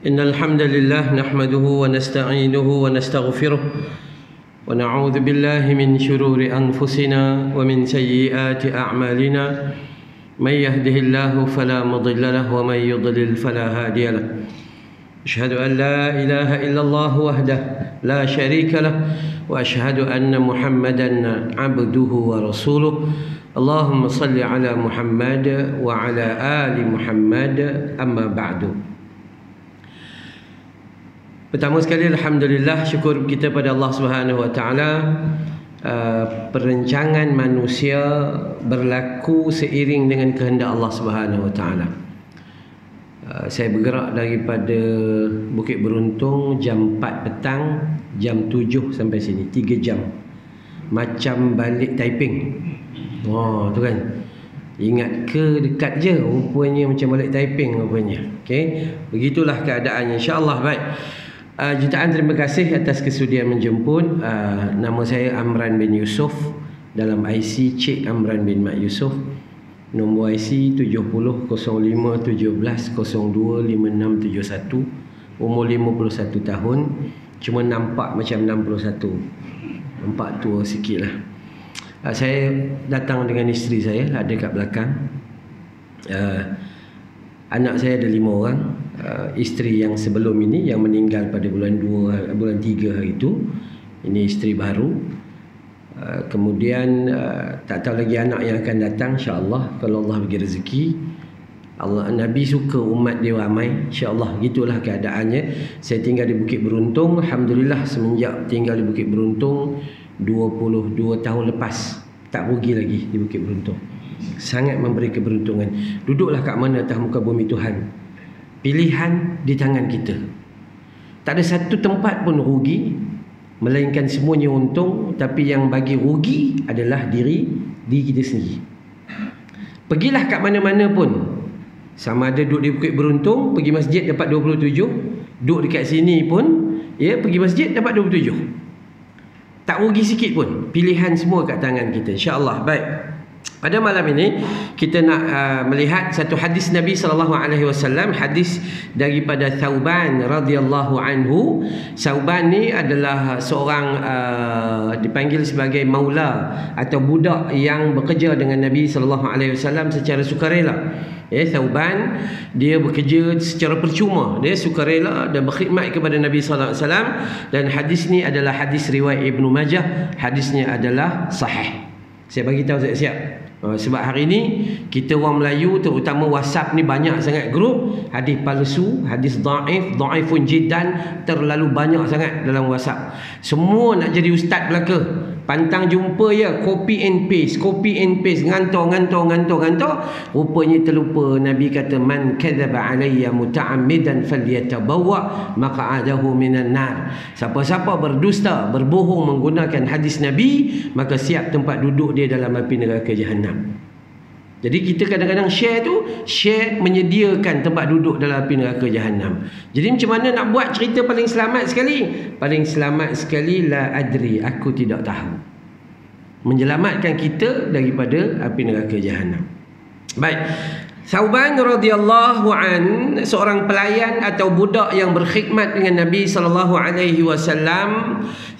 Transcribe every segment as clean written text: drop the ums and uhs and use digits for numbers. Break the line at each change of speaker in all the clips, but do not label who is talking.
إن الحمد لله نحمده ونستعينه ونستغفره ونعوذ بالله من شرور أنفسنا ومن سيئات أعمالنا من يهده الله فلا مضل له ومن يضلل فلا هادي له أشهد أن لا إله إلا الله وحده لا شريك له وأشهد أن محمدا عبده ورسوله اللهم صل على محمد وعلى آل محمد أما بعد. Pertama sekali alhamdulillah, syukur kita pada Allah Subhanahu wa taala. Perancangan manusia berlaku seiring dengan kehendak Allah Subhanahu wa taala. Saya bergerak daripada Bukit Beruntung jam 4 petang, jam 7 sampai sini, 3 jam. Macam balik Taiping. Oh, tu kan. Ingat ke dekat je, rupanya macam balik Taiping rupanya. Okey, begitulah keadaannya, insya-Allah. Baik. Jutaan terima kasih atas kesudian menjemput. Nama saya Amran bin Yusuf, dalam IC Cik Amran bin Mak Yusuf. Nombor IC 700517025671. Umur 51 tahun. Cuma nampak macam 61. Nampak tua sikit lah. Saya datang dengan isteri saya, ada kat belakang. Anak saya ada 5 orang. Isteri yang sebelum ini, yang meninggal pada bulan 3 hari itu, ini isteri baru. Kemudian tak tahu lagi anak yang akan datang, insya-Allah, kalau Allah bagi rezeki. Allah, Nabi suka umat dia ramai, insya-Allah. Gitulah keadaannya. Saya tinggal di Bukit Beruntung, alhamdulillah. Semenjak tinggal di Bukit Beruntung 22 tahun lepas, tak rugi lagi di Bukit Beruntung. Sangat memberi keberuntungan. Duduklah kat mana atas muka bumi Tuhan, pilihan di tangan kita. Tak ada satu tempat pun rugi, melainkan semuanya untung. Tapi yang bagi rugi adalah diri kita sendiri. Pergilah kat mana-mana pun, sama ada duduk di Bukit Beruntung, pergi masjid dapat 27. Duduk dekat sini pun, ya, pergi masjid dapat 27. Tak rugi sikit pun. Pilihan semua kat tangan kita, insya-Allah. Baik. Pada malam ini kita nak melihat satu hadis Nabi SAW, hadis daripada Thauban radhiyallahu anhu. Thauban ni adalah seorang dipanggil sebagai maula atau budak yang bekerja dengan Nabi SAW secara sukarela. Thauban dia bekerja secara percuma, dia sukarela dan berkhidmat kepada Nabi SAW. Dan hadis ni adalah hadis riwayat Ibnu Majah. Hadisnya adalah sahih. Saya bagi tahu siap-siap. Sebab hari ni kita orang Melayu, terutama WhatsApp ni, banyak sangat grup hadis palsu, hadis dhaif, dhaifun jiddan, terlalu banyak sangat dalam WhatsApp. Semua nak jadi ustaz belaka. Pantang jumpa ya, copy and paste, ngantor. Rupanya terlupa Nabi kata, man kadzaba alayya muta'ammidan falyatabawwa maq'adahu minan nar. Siapa-siapa berdusta, berbohong menggunakan hadis Nabi, maka siap tempat duduk dia dalam api neraka Jahannam. Jadi kita kadang-kadang share menyediakan tempat duduk dalam api neraka Jahannam. Jadi macam mana nak buat cerita paling selamat sekali? Paling selamat sekali, la adri, aku tidak tahu. Menyelamatkan kita daripada api neraka Jahannam. Baik. Thauban radhiyallahu an, seorang pelayan atau budak yang berkhidmat dengan Nabi SAW.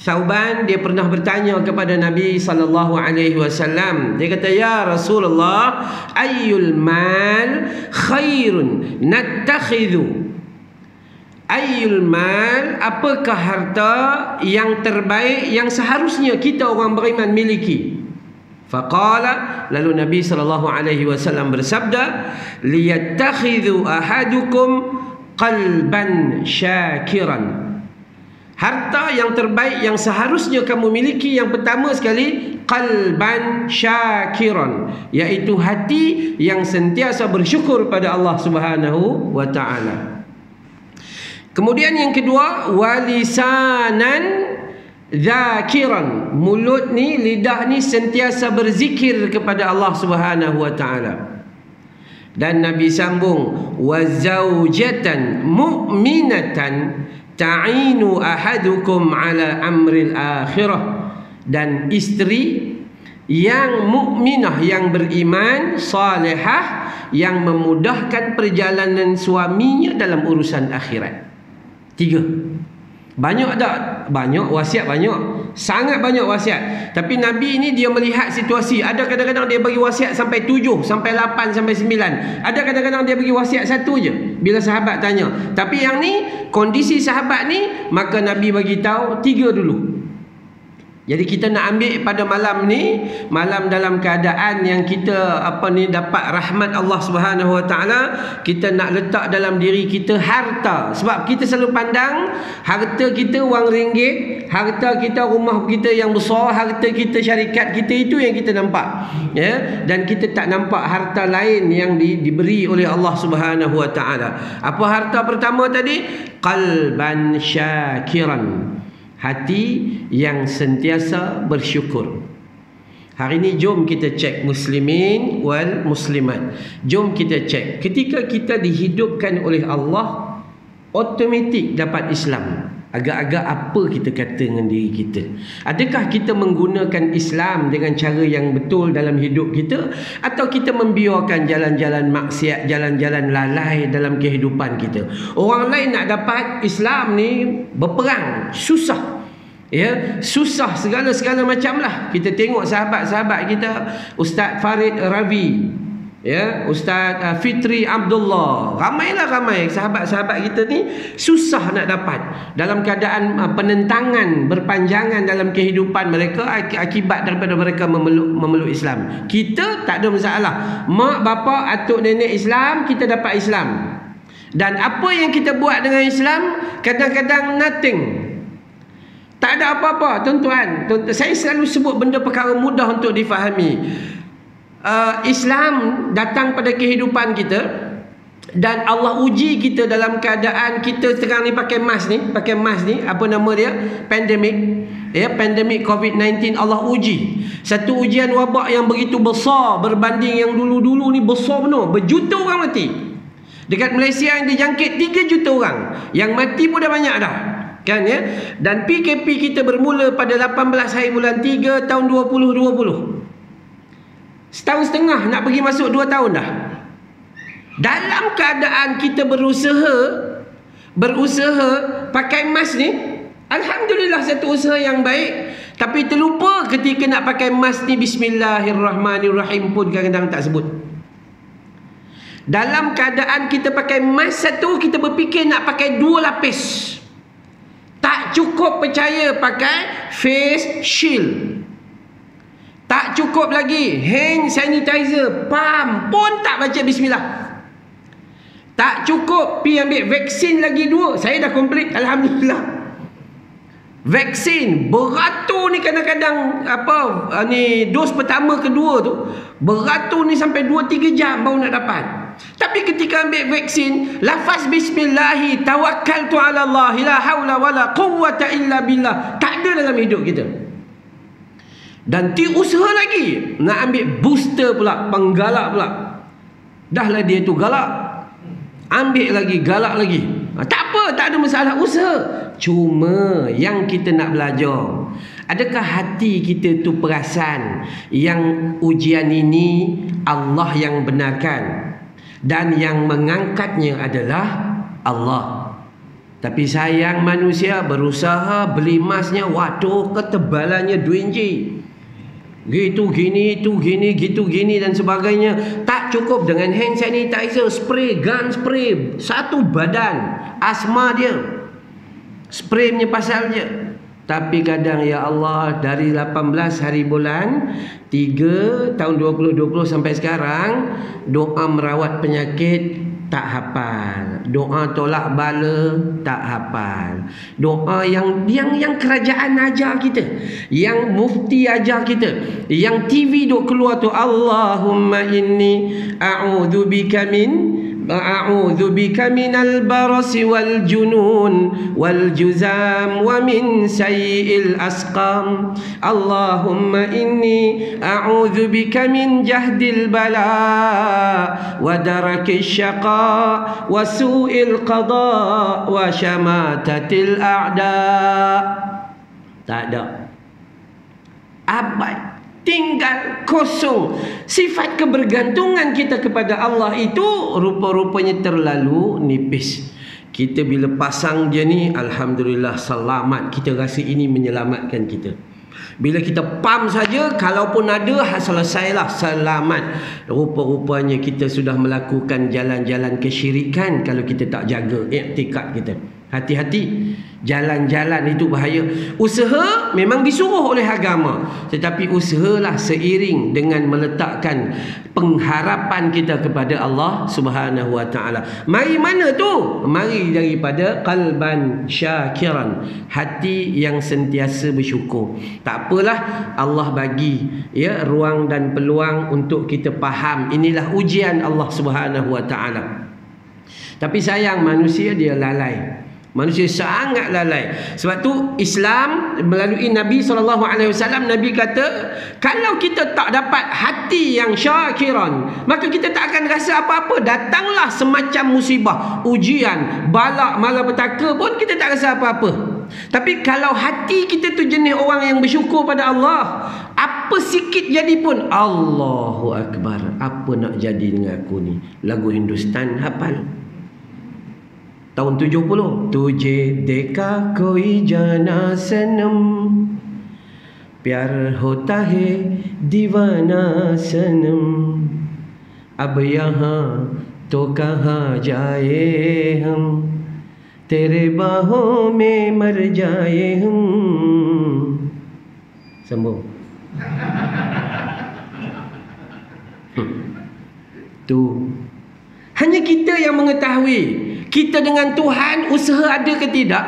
Thauban dia pernah bertanya kepada Nabi SAW. Dia kata, ya Rasulullah, ayyul mal khairun nattakhidhu? Ayyul mal, apakah harta yang terbaik yang seharusnya kita orang beriman miliki? Faqala, lalu Nabi SAW bersabda, liyattakhidhu ahadukum qalban syakiran. Harta yang terbaik yang seharusnya kamu miliki, yang pertama sekali, qalban syakiran, iaitu hati yang sentiasa bersyukur pada Allah Subhanahu wa taala. Kemudian yang kedua, walisanan zakiran, mulut ni, lidah ni sentiasa berzikir kepada Allah Subhanahu wa taala. Dan Nabi sambung, wa zaujatan mu'minatan ta'inu ahadukum ala amril akhirah, dan isteri yang mukminah, yang beriman, salihah, yang memudahkan perjalanan suaminya dalam urusan akhirat. 3. Banyak tak? Banyak wasiat, banyak. Sangat banyak wasiat. Tapi Nabi ni dia melihat situasi. Ada kadang-kadang dia bagi wasiat sampai 7, sampai 8, sampai 9. Ada kadang-kadang dia bagi wasiat 1 je bila sahabat tanya. Tapi yang ni, kondisi sahabat ni, maka Nabi bagi tahu 3 dulu. Jadi kita nak ambil pada malam ni, malam dalam keadaan yang kita dapat rahmat Allah Subhanahu Wa Taala, kita nak letak dalam diri kita harta. Sebab kita selalu pandang harta kita wang ringgit, harta kita rumah kita yang besar, harta kita syarikat kita, itu yang kita nampak. Ya, dan kita tak nampak harta lain yang diberi oleh Allah Subhanahu Wa Taala. Apa harta pertama tadi? Qalban syakiran. Hati yang sentiasa bersyukur. Hari ini jom kita cek muslimin wal muslimat. Jom kita cek. Ketika kita dihidupkan oleh Allah, automatik dapat Islam. Agak-agak apa kita kata dengan diri kita? Adakah kita menggunakan Islam dengan cara yang betul dalam hidup kita, atau kita membiarkan jalan-jalan maksiat, jalan-jalan lalai dalam kehidupan kita? Orang lain nak dapat Islam ni berperang, susah. Ya, susah segala-segala macam lah. Kita tengok sahabat-sahabat kita, Ustaz Farid Ravi, ya, Ustaz Fitri Abdullah, ramai sahabat-sahabat kita ni susah nak dapat, dalam keadaan penentangan berpanjangan dalam kehidupan mereka akibat daripada mereka memeluk Islam. Kita tak ada masalah, mak bapa atuk nenek Islam, kita dapat Islam. Dan apa yang kita buat dengan Islam kadang-kadang nothing. Tak ada apa-apa, tuan-tuan. Saya selalu sebut benda perkara mudah untuk difahami. Islam datang pada kehidupan kita, dan Allah uji kita dalam keadaan kita sekarang ni pakai mask ni, apa nama dia? Pandemik. Ya, pandemik COVID-19 Allah uji. Satu ujian wabak yang begitu besar berbanding yang dulu-dulu ni besar penuh. Berjuta orang mati. Dekat Malaysia yang dijangkit 3 juta orang. Yang mati pun dah banyak dah. Kan, ya? Dan PKP kita bermula pada 18 hari bulan 3 tahun 2020. Setahun setengah nak pergi masuk 2 tahun dah. Dalam keadaan kita berusaha pakai mask ni, alhamdulillah satu usaha yang baik. Tapi terlupa ketika nak pakai mask ni, bismillahirrahmanirrahim pun kadang-kadang tak sebut. Dalam keadaan kita pakai mask satu, kita berfikir nak pakai 2 lapis. Tak cukup percaya pakai face shield. Tak cukup lagi hand sanitizer, pam pun tak baca bismillah. Tak cukup pi ambil vaksin lagi 2. Saya dah komplit, alhamdulillah. Vaksin beratur ni kadang-kadang dos pertama kedua tu beratur ni sampai 2-3 jam baru nak dapat. Tapi ketika ambil vaksin, lafaz bismillahi tawakkaltu ala Allah la haula wala quwwata illa billah tak ada dalam hidup kita. Dan usaha lagi nak ambil booster pula, penggalak pula. Dahlah dia tu galak, ambil lagi, galak lagi. Tak apa, tak ada masalah, usaha. Cuma yang kita nak belajar, adakah hati kita tu perasan yang ujian ini Allah yang benarkan dan yang mengangkatnya adalah Allah? Tapi sayang manusia berusaha beli emasnya, waduh ketebalannya 2 inci. Gitu gini, itu gini, gitu gini dan sebagainya. Tak cukup dengan hand sanitizer, spray, gun spray, satu badan. Asma dia, spray punya pasal je. Tapi kadang ya Allah, dari 18 hari bulan 3 tahun 2020 sampai sekarang, doa merawat penyakit tak hafal, doa tolak bala tak hafal, doa yang kerajaan ajar kita, yang mufti ajar kita, yang TV duk keluar tu, Allahumma inni a'udzu bika minal barasi wal junun wal juzam wa min sayyi'il asqam. Allahumma inni a'udzu bika min jahdil bala wa darakis syaqa wa su'il qada wa syamatatil a'da. Tak ada. Abad tinggal kosong. Sifat kebergantungan kita kepada Allah itu rupa-rupanya terlalu nipis. Kita bila pasang je ni, alhamdulillah selamat, kita rasa ini menyelamatkan kita. Bila kita pam saja, kalaupun ada, selesailah, selamat. Rupa-rupanya kita sudah melakukan jalan-jalan kesyirikan kalau kita tak jaga iktikad kita. Hati-hati, jalan-jalan itu bahaya. Usaha memang disuruh oleh agama, tetapi usahalah seiring dengan meletakkan pengharapan kita kepada Allah Subhanahu wa taala. Mari mana tu? Mari daripada qalban syakiran, hati yang sentiasa bersyukur. Tak apalah, Allah bagi ruang dan peluang untuk kita faham. Inilah ujian Allah Subhanahu wa taala. Tapi sayang, manusia dia lalai. Manusia sangat lalai. Sebab tu Islam melalui Nabi SAW, Nabi kata, kalau kita tak dapat hati yang syakiran, maka kita tak akan rasa apa-apa. Datanglah semacam musibah, ujian, balak, malapetaka pun kita tak rasa apa-apa. Tapi kalau hati kita tu jenis orang yang bersyukur pada Allah, apa sikit jadi pun Allahu Akbar, apa nak jadi dengan aku ni? Lagu Hindustan hafal tahun 70. Tujhe dekha koi jana sanam, प्यार होता है दीवाना सनम, अब यहाँ तो कहाँ जाए हम, तेरे बाहों में मर जाए हम. Sambung. Tu hanya kita yang mengetahui. Kita dengan Tuhan usaha ada ke tidak,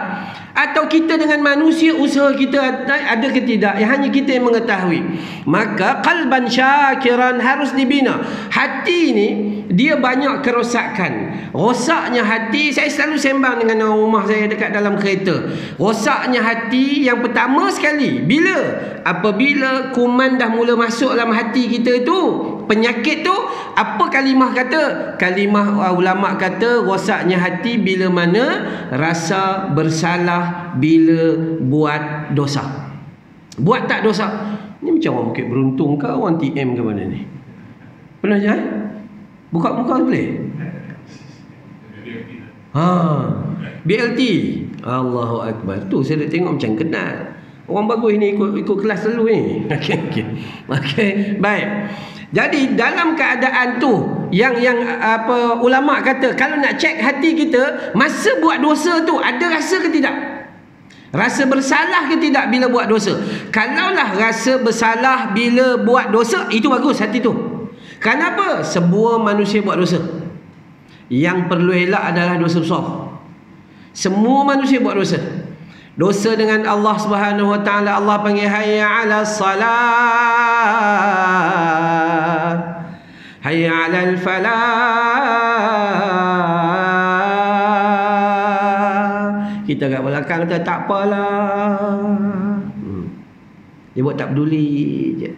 atau kita dengan manusia usaha kita ada ke tidak, hanya kita yang mengetahui. Maka qalban syakiran harus dibina. Hati ni dia banyak kerosakan. Rosaknya hati, saya selalu sembang dengan orang rumah saya dekat dalam kereta. Rosaknya hati yang pertama sekali, apabila kuman dah mula masuk dalam hati kita tu, penyakit tu, apa kalimah kata? Kalimah ulama kata, rosaknya hati bila mana rasa bersalah bila buat dosa. Buat tak dosa. Ni macam orang Bukit Beruntung ke orang TM ke mana ni? Pernah je? Buka muka boleh? BLT. Allahu Akbar. Tu saya dah tengok macam kenal. Orang bagus ni ikut kelas selalu ni. Okey. Baik. Jadi dalam keadaan tu yang ulama kata, kalau nak cek hati kita masa buat dosa tu, ada rasa ke tidak? Rasa bersalah ke tidak bila buat dosa? Kalaulah rasa bersalah bila buat dosa, itu bagus hati tu. Kenapa? Semua manusia buat dosa. Yang perlu elak adalah dosa besar. Semua manusia buat dosa. Dosa dengan Allah Subhanahu wa taala, Allah panggil hayya 'alas salat, hayya 'alal falah. Kita kat belakang kata tak apalah. Dia buat tak peduli je.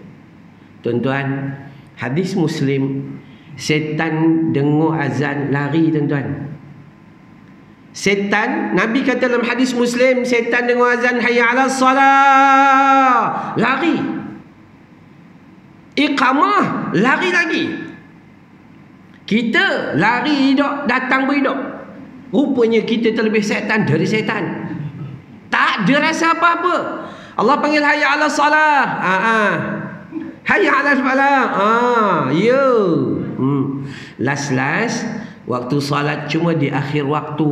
Tuan-tuan, hadis Muslim, setan dengar azan lari tuan-tuan. Setan, Nabi kata dalam hadis Muslim, setan dengar azan hayya 'alas salah, lari. Iqamah, lari lagi. Kita lari hidup, datang berhidup. Rupanya kita terlebih setan dari setan. Tak ada rasa apa-apa. Allah panggil hayya 'alas salah. Hayya 'alas falah. Last waktu salat cuma di akhir waktu,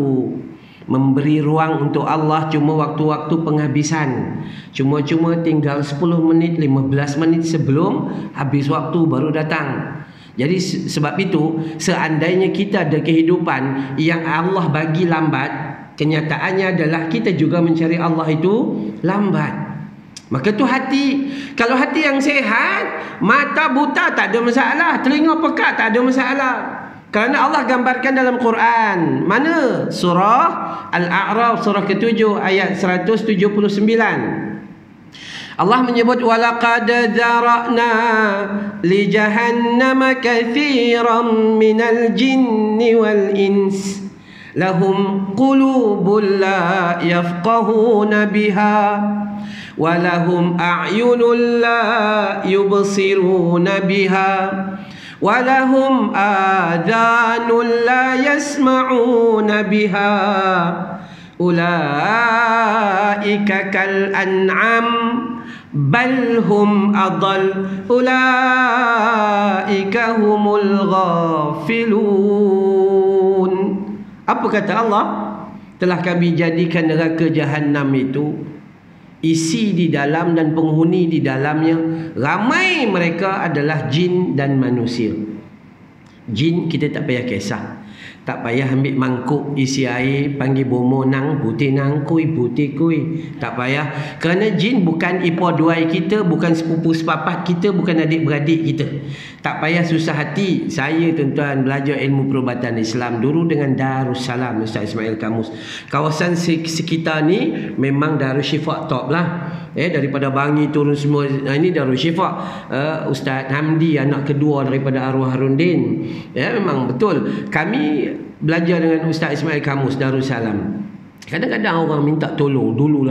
memberi ruang untuk Allah cuma waktu-waktu penghabisan. Cuma-cuma tinggal 10 menit, 15 menit sebelum habis waktu baru datang. Jadi sebab itu, seandainya kita ada kehidupan yang Allah bagi lambat, kenyataannya adalah kita juga mencari Allah itu lambat. Maka tu hati. Kalau hati yang sehat, mata buta tak ada masalah, telinga peka tak ada masalah. Kerana Allah gambarkan dalam Quran. Mana? Surah Al-A'raf, surah ke-7 ayat 179. Allah menyebut walaqad dzara'na li jahannama katsiran minal jinni wal ins lahum qulubun la yafqahuna biha walahum a'yunun la yubsiruna biha walahum adhanun la yasma'una biha ulaika kal an'am bal hum adall ulaika humul ghafilun. Apa kata Allah? Telah kami jadikan neraka Jahannam itu isi di dalam dan penghuni di dalamnya, ramai mereka adalah jin dan manusia. Jin kita tak payah kisah, tak payah ambil mangkuk isi air, panggil bomo nang putih nang kui putih kui, tak payah. Kerana jin bukan ipar duai kita, bukan sepupu sepapat kita, bukan adik-beradik kita. Tak payah susah hati. Saya tuan-tuan belajar ilmu perubatan Islam dulu dengan Darussalam Ustaz Ismail Kamus. Kawasan sekitar ni memang Darus Syifa top lah. Daripada Bangi turun semua, ini Darus Syifa. Ustaz Hamdi anak kedua daripada arwah Harundin. Memang betul. Kami belajar dengan Ustaz Ismail Kamus Darussalam. Kadang-kadang orang minta tolong dulu.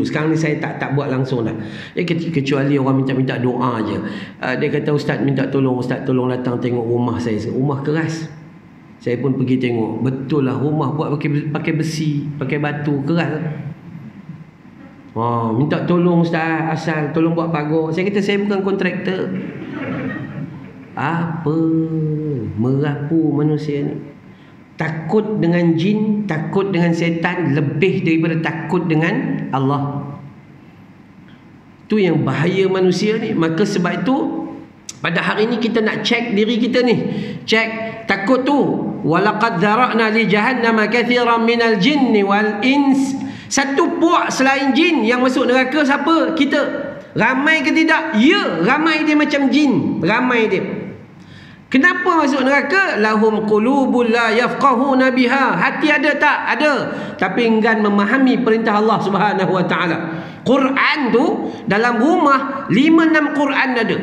Sekarang ni saya tak buat langsung dah. Kecuali orang minta doa je. Dia kata Ustaz minta tolong, Ustaz tolong datang tengok rumah saya. Rumah keras. Saya pun pergi tengok. Betul lah, rumah buat pakai besi, pakai batu, keras. Minta tolong Ustaz, asal tolong buat pagar. Saya kata saya bukan kontraktor. Apa merapu manusia ni? Takut dengan jin, takut dengan setan lebih daripada takut dengan Allah. Itu yang bahaya manusia ni. Maka sebab itu pada hari ni kita nak cek diri kita ni. Cek takut tu. Walaqad dzara'na li jahannama katsiran minal jinni wal ins. Satu puak selain jin yang masuk neraka siapa? Kita. Ramai ke tidak? Ya, ramai dia macam jin. Ramai dia. Kenapa masuk neraka? Lahum qulubul la yafqahuna biha. Hati ada tak? Ada. Tapi enggan memahami perintah Allah Subhanahu wa taala. Quran tu dalam rumah 5-6 Quran ada.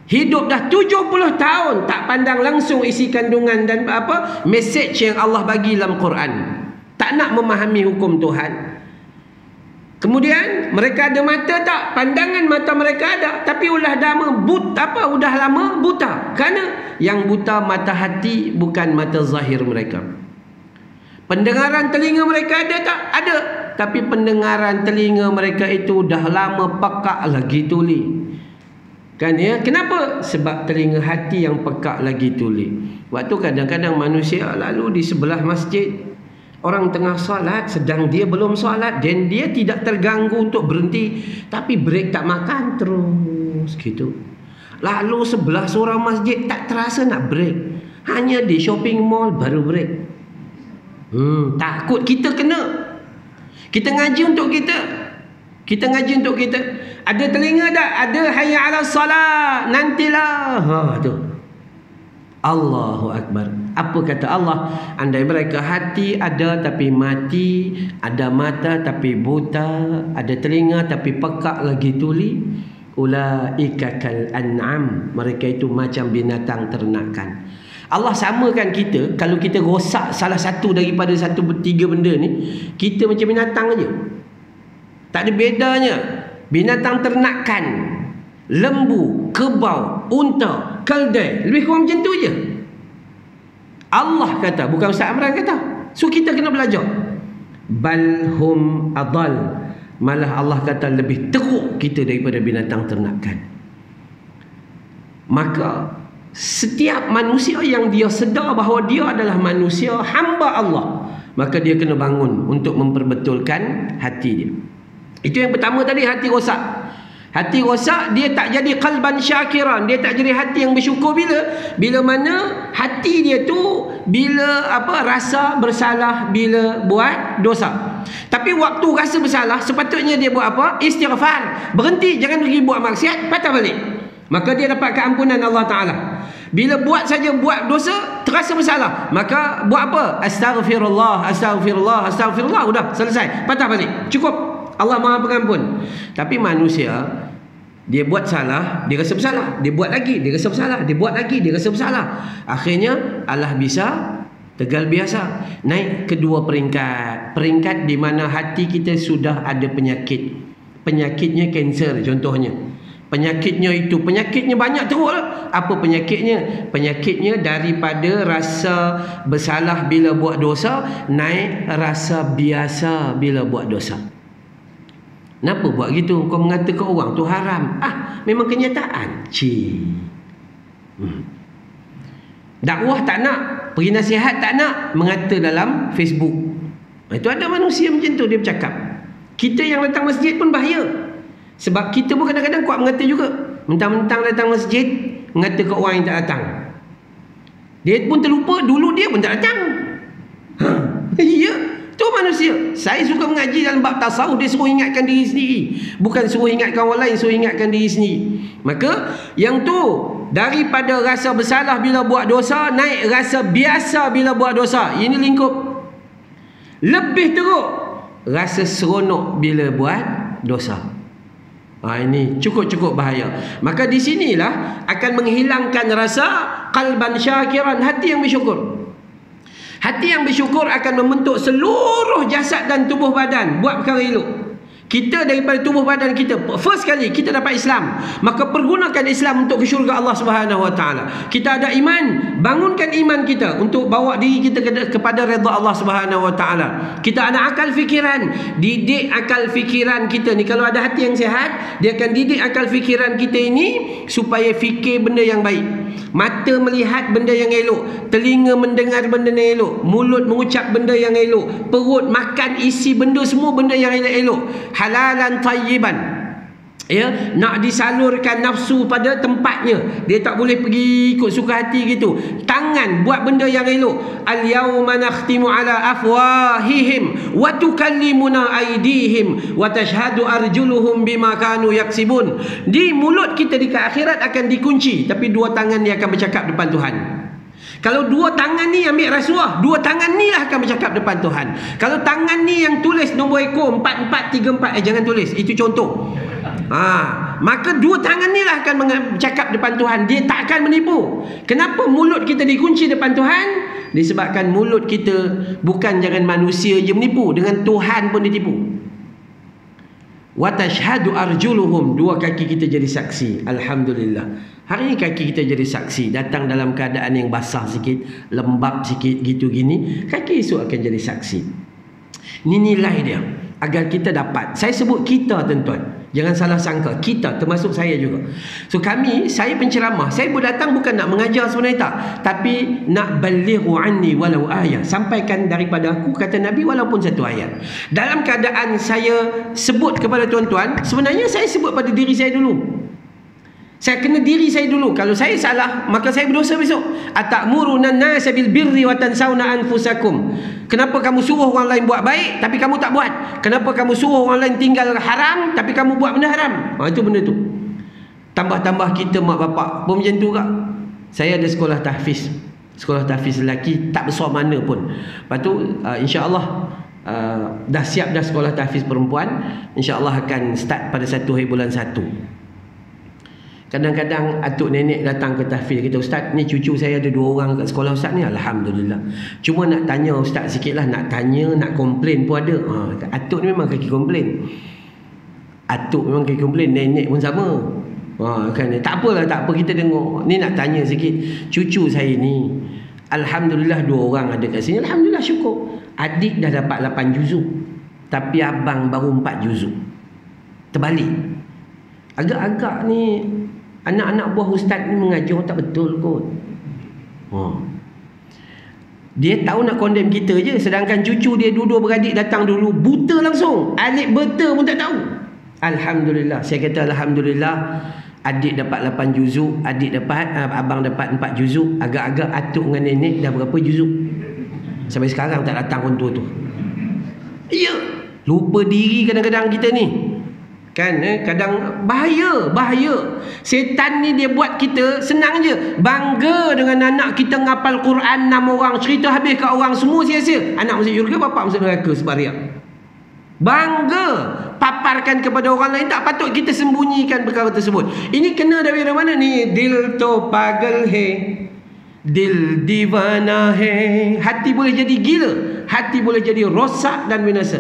Hidup dah 70 tahun tak pandang langsung isi kandungan dan message yang Allah bagi dalam Quran. Tak nak memahami hukum Tuhan. Kemudian mereka ada mata tak? Pandangan mata mereka ada, tapi udah lama buta. Kerana yang buta mata hati, bukan mata zahir mereka. Pendengaran telinga mereka ada tak? Ada, tapi pendengaran telinga mereka itu dah lama pekak lagi tuli. Kan ya? Kenapa? Sebab telinga hati yang pekak lagi tuli. Waktu kadang-kadang manusia lalu di sebelah masjid, orang tengah solat, sedang dia belum solat, dan dia tidak terganggu untuk berhenti, tapi break tak makan terus gitu. Lalu sebelah seorang masjid tak terasa nak break, hanya di shopping mall baru break. Takut kita kena. Kita ngaji untuk kita. Ada telinga tak? Ada hayya 'alas salat, nantilah. Tu. Allahu Akbar. Apa kata Allah? Andai mereka hati ada tapi mati, ada mata tapi buta, ada telinga tapi pekak lagi tuli, ulaika kal an'am. Mereka itu macam binatang ternakan. Allah samakan kita. Kalau kita rosak salah satu daripada tiga benda ni, kita macam binatang aja. Tak ada bedanya. Binatang ternakan, lembu, kerbau, unta, keldai, lebih kurang macam tu je. Allah kata, bukan Ustaz Amran kata. So kita kena belajar. Balhum adal. Malah Allah kata lebih teruk kita daripada binatang ternakan. Maka setiap manusia yang dia sedar bahawa dia adalah manusia, hamba Allah, maka dia kena bangun untuk memperbetulkan hati dia. Itu yang pertama tadi, hati rosak. Hati rosak, dia tak jadi qalban syakiran, dia tak jadi hati yang bersyukur. Bila mana hati dia tu rasa bersalah bila buat dosa. Tapi waktu rasa bersalah, sepatutnya dia buat apa? Istighfar, berhenti, jangan pergi buat maksiat, patah balik. Maka dia dapat keampunan Allah Ta'ala. Bila buat dosa, terasa bersalah, maka buat apa? Astaghfirullah, udah selesai, patah balik, cukup. Allah Maha Pengampun. Tapi manusia, dia buat salah, dia rasa bersalah, dia buat lagi, dia rasa bersalah, dia buat lagi, dia rasa bersalah. Akhirnya Allah bisa tegal biasa, naik kedua peringkat di mana hati kita sudah ada penyakit penyakitnya kanser contohnya. Penyakitnya banyak teruk lah. Apa penyakitnya? Penyakitnya daripada rasa bersalah bila buat dosa naik rasa biasa bila buat dosa. Kenapa buat gitu? Kau mengatakan orang tu haram. Memang kenyataan. Dakwah tak nak, pergi nasihat tak nak, mengata dalam Facebook. Itu ada manusia macam tu, dia bercakap. Kita yang datang masjid pun bahaya. Sebab kita pun kadang-kadang kuat mengata juga. Mentang-mentang datang masjid, mengata ke orang yang tak datang. Dia pun terlupa, dulu dia pun tak datang. Ya, tu manusia. Saya suka mengaji dalam bab tasawuf, dia suruh ingatkan diri sendiri. Bukan suruh ingatkan orang lain, suruh ingatkan diri sendiri. Maka, yang tu, daripada rasa bersalah bila buat dosa, naik rasa biasa bila buat dosa. Ini lingkup. Lebih teruk, rasa seronok bila buat dosa. Ini cukup-cukup bahaya. Maka di sinilah akan menghilangkan rasa qalban syakiran, hati yang bersyukur. Hati yang bersyukur akan membentuk seluruh jasad dan tubuh badan buat perkara elok. Kita daripada tubuh badan kita, first kali kita dapat Islam, maka pergunakan Islam untuk ke syurga Allah Subhanahu Wa Taala. Kita ada iman, bangunkan iman kita untuk bawa diri kita kepada redha Allah Subhanahu Wa Taala. Kita ada akal fikiran, didik akal fikiran kita ni. Kalau ada hati yang sihat, dia akan didik akal fikiran kita ini supaya fikir benda yang baik. Mata melihat benda yang elok, telinga mendengar benda yang elok, mulut mengucap benda yang elok, perut makan isi benda semua benda yang elok, halalan tayyiban. Ya, nak disalurkan nafsu pada tempatnya. Dia tak boleh pergi ikut suka hati gitu. Tangan buat benda yang elok. Al-yawma nakhtimu ala afwahihim wa tukallimuna aydihim wa tashhadu arjuluhum bima kanu yaksibun. Di mulut kita di akhirat akan dikunci, tapi dua tangan dia akan bercakap depan Tuhan. Kalau dua tangan ni ambil rasuah, dua tangan ni lah akan bercakap depan Tuhan. Kalau tangan ni yang tulis nombor ekor 4434, jangan tulis, itu contoh. Maka dua tangan ni lah akan bercakap depan Tuhan. Dia tak akan menipu. Kenapa mulut kita dikunci depan Tuhan? Disebabkan mulut kita bukan jangan manusia je menipu, dengan Tuhan pun ditipu. Wa tashhadu arjuluhum, dua kaki kita jadi saksi. Alhamdulillah. Hari ini kaki kita jadi saksi. Datang dalam keadaan yang basah sikit, lembab sikit gitu gini, kaki esok akan jadi saksi. Ini nilai dia agar kita dapat. Saya sebut kita, tuan-tuan. Jangan salah sangka, kita termasuk saya juga. So saya penceramah, saya datang bukan nak mengajar sebenarnya tak, tapi nak balighu anni walau ayat, sampaikan daripada aku kata Nabi walaupun satu ayat. Dalam keadaan saya sebut kepada tuan-tuan, sebenarnya saya sebut pada diri saya dulu. Saya kena diri saya dulu. Kalau saya salah, maka saya berdosa besok. Atamuruna an-nasa bil birri wa tansawna anfusakum. Kenapa kamu suruh orang lain buat baik tapi kamu tak buat? Kenapa kamu suruh orang lain tinggal haram tapi kamu buat benda haram? Itu benda tu. Tambah-tambah kita mak bapak pun macam tu kak. Saya ada sekolah tahfiz. Sekolah tahfiz lelaki, tak besar mana pun. Lepas tu insya-Allah dah siap dah sekolah tahfiz perempuan. Insya-Allah akan start pada 1 hari bulan 1. Kadang-kadang atuk nenek datang ke tahfiz, kita, Ustaz, ni cucu saya ada 2 orang kat sekolah Ustaz ni. Alhamdulillah. Cuma nak tanya Ustaz sikit lah, nak tanya, nak komplain pun ada. Atuk ni memang kaki komplain. Atuk memang kaki komplain, nenek pun sama. Kan, tak apalah, tak apa, kita tengok. Ni nak tanya sikit, cucu saya ni Alhamdulillah 2 orang ada kat sini. Alhamdulillah, syukur. Adik dah dapat 8 juzuk, tapi abang baru 4 juzuk. Terbalik. Agak-agak ni anak-anak buah ustaz ni mengajar tak betul kot. Dia tahu nak condemn kita je, sedangkan cucu dia dua beradik datang dulu buta langsung, alif beta pun tak tahu. Alhamdulillah, saya kata alhamdulillah. Adik dapat 8 juzuk, abang dapat 4 juzuk. Agak-agak atuk dengan nenek dah berapa juzuk? Sampai sekarang tak datang orang tua tu. Ya, lupa diri kadang-kadang kita ni. Kan, kadang bahaya. Setan ni dia buat kita senang je. Bangga dengan anak kita ngapal Quran 6 orang, cerita habis kat orang semua sia-sia. Anak masuk syurga, bapak masuk neraka sebab riak. Bangga, paparkan kepada orang lain. Tak patut kita sembunyikan perkara tersebut. Ini kena dari mana ni? Dil to pagal hai, dil divana hai. Hati boleh jadi gila, hati boleh jadi rosak dan binasa.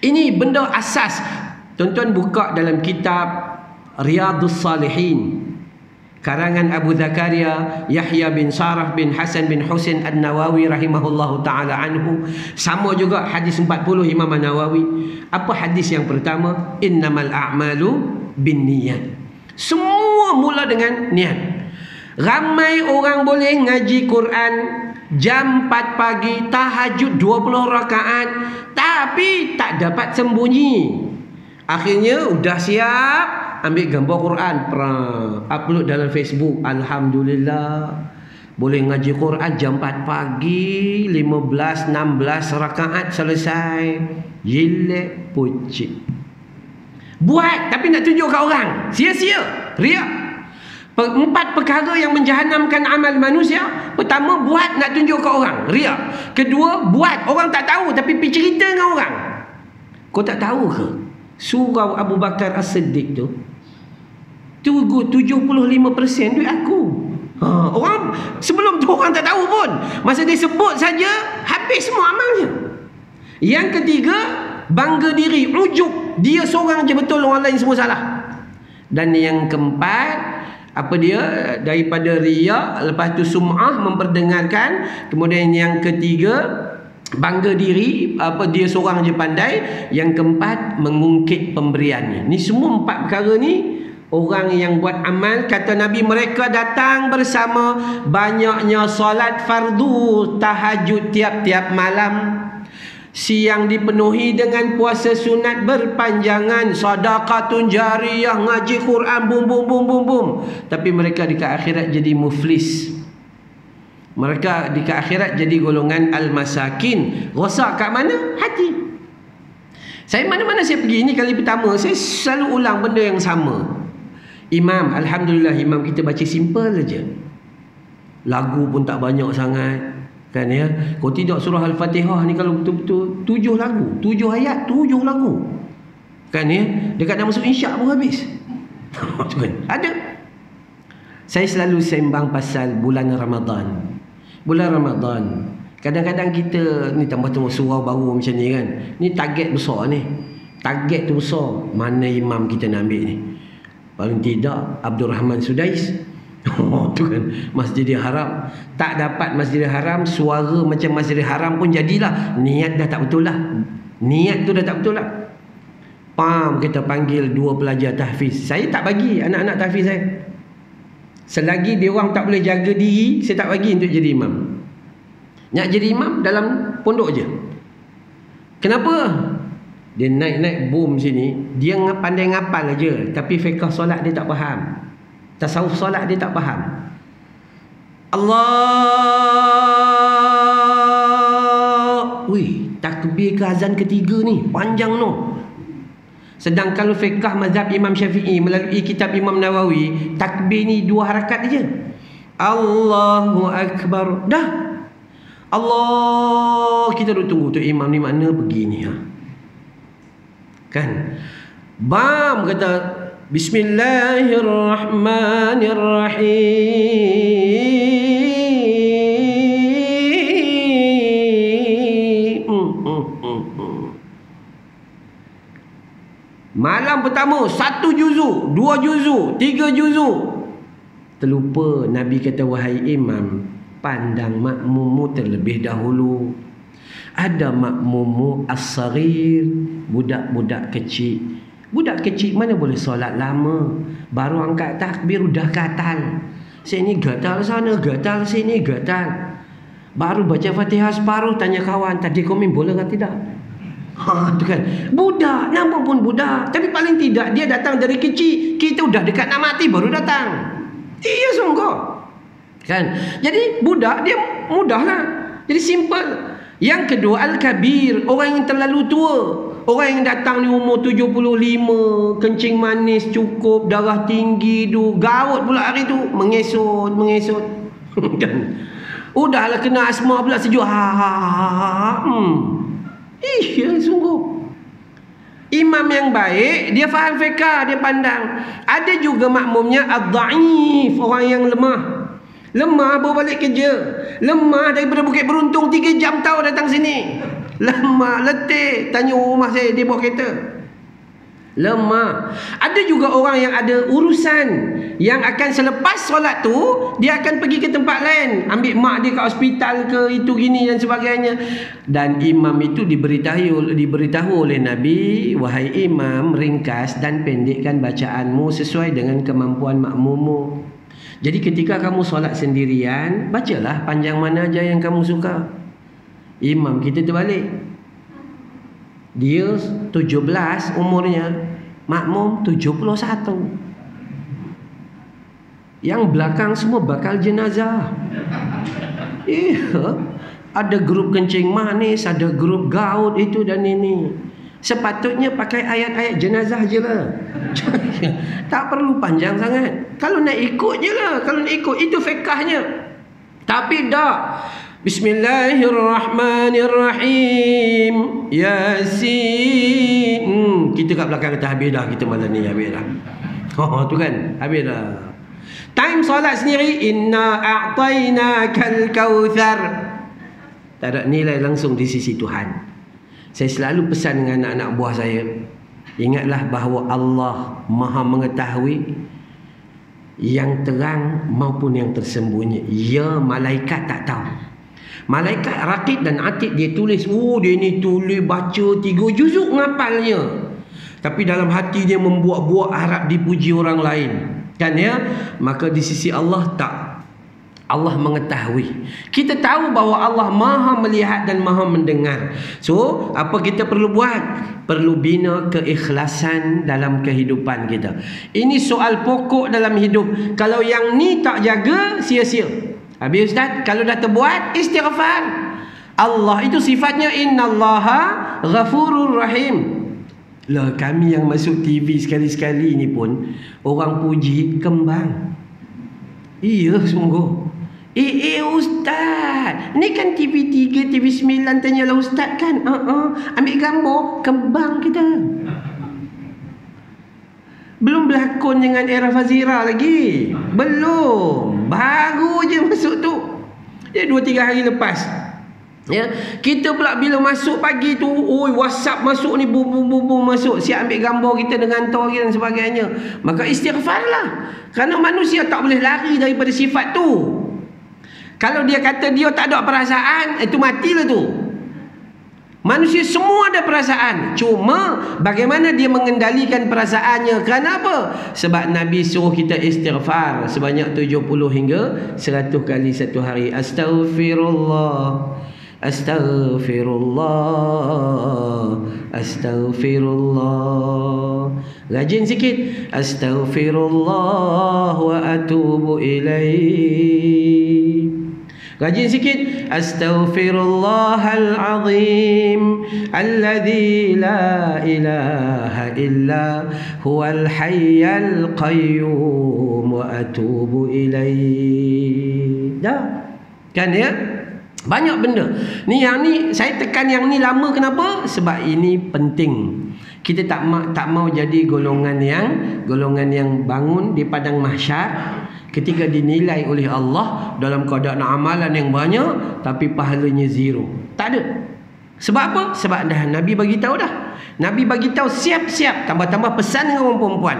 Ini benda asas. Tuan-tuan buka dalam kitab Riyadhus Salihin karangan Abu Zakaria Yahya bin Sharaf bin Hasan bin Husain An-Nawawi rahimahullahu ta'ala anhu. Sama juga hadis 40 Imam An-Nawawi. Apa hadis yang pertama? Innamal a'malu binniyat. Semua mula dengan niat. Ramai orang boleh ngaji Quran jam 4 pagi, tahajud 20 rakaat, tapi tak dapat sembunyi. Akhirnya udah siap, ambil gambar Quran, upload dalam Facebook. Alhamdulillah, boleh ngaji Quran jam 4 pagi, 15-16 rakaat selesai. Yilek pucik. Buat tapi nak tunjuk kat orang. Sia-sia. Riak. 4 perkara yang menjahanamkan amal manusia. Pertama, buat nak tunjuk kat orang. Riak. Kedua, buat orang tak tahu tapi pergi cerita dengan orang. Kau tak tahu ke? Surau Abu Bakar As-Siddiq tu 75% duit aku. Orang sebelum tu orang tak tahu pun. Masa dia sebut saja habis semua amalnya. Yang ketiga, bangga diri, ujub. Dia seorang je betul, orang lain semua salah. Dan yang keempat, apa dia? Daripada riya, lepas tu sum'ah, memperdengarkan. Kemudian yang ketiga, bangga diri, apa dia seorang je pandai. Yang keempat, mengungkit pemberiannya. Ni semua 4 perkara ni, orang yang buat amal, kata Nabi, mereka datang bersama banyaknya solat fardu, tahajud tiap-tiap malam, siang dipenuhi dengan puasa sunat berpanjangan, sedekahun jariyah, ngaji Quran, bum bum bum bum bum. Tapi mereka di akhirat jadi muflis. Mereka di akhirat jadi golongan al-masakin. Rosak kat mana? Hati. Saya mana-mana saya pergi, ini kali pertama, saya selalu ulang benda yang sama. Imam, alhamdulillah imam kita baca simple aja. Lagu pun tak banyak sangat, kan ya. Kalau tidak surah Al-Fatihah ni kalau betul-betul 7 lagu, 7 ayat, 7 lagu. Kan ya. Dekat dah masuk insya' pun habis. Ada. Saya selalu sembang pasal bulan Ramadan. Bulan Ramadan, kadang-kadang kita ni tambah-tambah surau baru macam ni kan. Ni target besar ni. Target tu besar. Mana imam kita nak ambil ni? Paling tidak Abdul Rahman Sudais. Tu kan Masjidil Haram. Tak dapat Masjidil Haram, suara macam Masjidil Haram pun jadilah. Niat dah tak betul lah. Niat tu dah tak betul lah. Kita panggil 2 pelajar tahfiz. Saya tak bagi anak-anak tahfiz saya. Selagi dia orang tak boleh jaga diri, saya tak bagi untuk jadi imam. Nak jadi imam dalam pondok je. Kenapa? Dia naik-naik boom sini, dia pandai ngapal aja, tapi fiqh solat dia tak faham. Tasawuf solat dia tak faham. Allah. Wih, takbir ke azan ketiga ni panjang noh. Sedang kalau fiqh mazhab Imam Syafi'i melalui kitab Imam Nawawi, takbir ni 2 harakat aja. Allahu Akbar. Dah. Allah, kita duk tunggu tu imam ni mana pergi ni ha. Kan? Bam kata Bismillahirrahmanirrahim. Malam pertama 1 juzuk, 2 juzuk, 3 juzuk. Terlupa Nabi kata, wahai imam, pandang makmummu terlebih dahulu. Ada makmummu as-saghir, budak-budak kecil. Budak kecil mana boleh solat lama, baru angkat takbir udah gatal. Sini gatal, sana gatal, sini gatal. Baru baca Fatihah separuh, tanya kawan, tadi kau main bola kan tidak? Tu kan. Budak, nama pun budak, tapi paling tidak dia datang dari kecil. Kita udah dekat nak mati baru datang. Iya sungguh. Kan? Jadi budak dia mudahlah. Jadi simple. Yang kedua, al-kabir, orang yang terlalu tua. Orang yang datang ni umur 75, kencing manis cukup, darah tinggi tu, gaut pula hari tu, mengesot. Kan? Udahlah kena asma pula sejuk. Ya sungguh. Imam yang baik, dia faham fiqh, dia pandang. Ada juga makmumnya ad-da'if, orang yang lemah. Lemah baru balik kerja. Lemah daripada Bukit Beruntung 3 jam tahu datang sini. Lemah, letih. Tanya rumah saya, dia bawa kereta. Lemah. Ada juga orang yang ada urusan, yang akan selepas solat tu dia akan pergi ke tempat lain, ambil mak dia kat hospital ke, itu gini dan sebagainya. Dan imam itu diberitahu oleh Nabi, wahai imam, ringkas dan pendekkan bacaanmu sesuai dengan kemampuan makmummu. Jadi ketika kamu solat sendirian, bacalah panjang mana aja yang kamu suka. Imam kita terbalik, dia 17 umurnya, makmum 71. Yang belakang semua bakal jenazah. Ada grup kencing manis, ada grup gaut itu dan ini. Sepatutnya pakai ayat-ayat jenazah je lah. Tak perlu panjang sangat. Kalau nak ikut je lah. Kalau nak ikut, itu fiqahnya. Tapi dah, Bismillahirrahmanirrahim, Yasin. Kita kat belakang kata habis dah, kita malam ni habis dah. Tu kan, habis dah. Time solat sendiri, inna a'tainakal kautsar. Tak ada nilai langsung di sisi Tuhan. Saya selalu pesan dengan anak-anak buah saya, ingatlah bahawa Allah Maha mengetahui yang terang maupun yang tersembunyi. Ya, malaikat tak tahu. Malaikat Raqib dan Atid dia tulis, dia ni tulis baca 3 juzuk ngapalnya. Tapi dalam hati dia membuat-buat harap dipuji orang lain. Kan ya? Maka di sisi Allah tak. Allah mengetahui. Kita tahu bahawa Allah Maha melihat dan Maha mendengar. So, apa kita perlu buat? Perlu bina keikhlasan dalam kehidupan kita. Ini soal pokok dalam hidup. Kalau yang ni tak jaga, sia-sia. Habis Ustaz, kalau dah terbuat, istighfar. Allah itu sifatnya innallaha ghafurur rahim. Lah, kami yang masuk TV sekali-sekali ni pun orang puji kembang. Iya sungguh. Ustaz, ni kan TV3, TV9, tanyalah Ustaz kan. Ambil gambar kembang kita. Belum berlakon dengan era Fazira lagi. Belum. Baru je masuk tu. Ya, 2-3 hari lepas. Ya, kita pula bila masuk pagi tu, WhatsApp masuk ni, bum masuk. Siap ambil gambar kita dengan tori dan sebagainya. Maka istighfarlah. Kerana manusia tak boleh lari daripada sifat tu. Kalau dia kata dia tak ada perasaan, itu matilah tu. Manusia semua ada perasaan. Cuma bagaimana dia mengendalikan perasaannya. Kenapa? Sebab Nabi suruh kita istighfar sebanyak 70 hingga 100 kali satu hari. Astaghfirullah, astaghfirullah, astaghfirullah. Rajin sikit. Astaghfirullah wa atubu ilaih. Rajin sikit. Astaghfirullahal azim alladzi la ilaha illa huwal hayyul qayyum wa atubu ilaih. Dah. Kan ya? Banyak benda. Ni yang ni saya tekan yang ni lama, kenapa? Sebab ini penting. Kita tak mau jadi golongan yang bangun di padang mahsyar ketika dinilai oleh Allah dalam keadaan amalan yang banyak tapi pahalanya zero. Tak ada. Sebab apa? Sebab dah Nabi bagi tahu dah. Nabi bagi tahu siap-siap, tambah-tambah pesan dengan orang perempuan.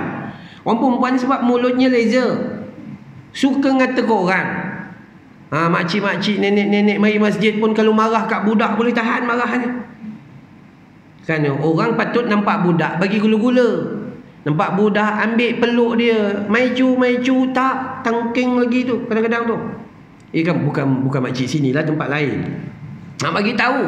Orang perempuan sebab mulutnya laser. Suka ngata ke orang. Makcik-makcik, nenek-nenek mari masjid pun kalau marah kat budak boleh tahan marahnya. Kan orang patut nampak budak bagi gula-gula. Nampak budak ambil peluk dia, maju tak tangking lagi tu kadang-kadang tu. Kan bukan makcik sinilah, tempat lain. Nak bagi tahu.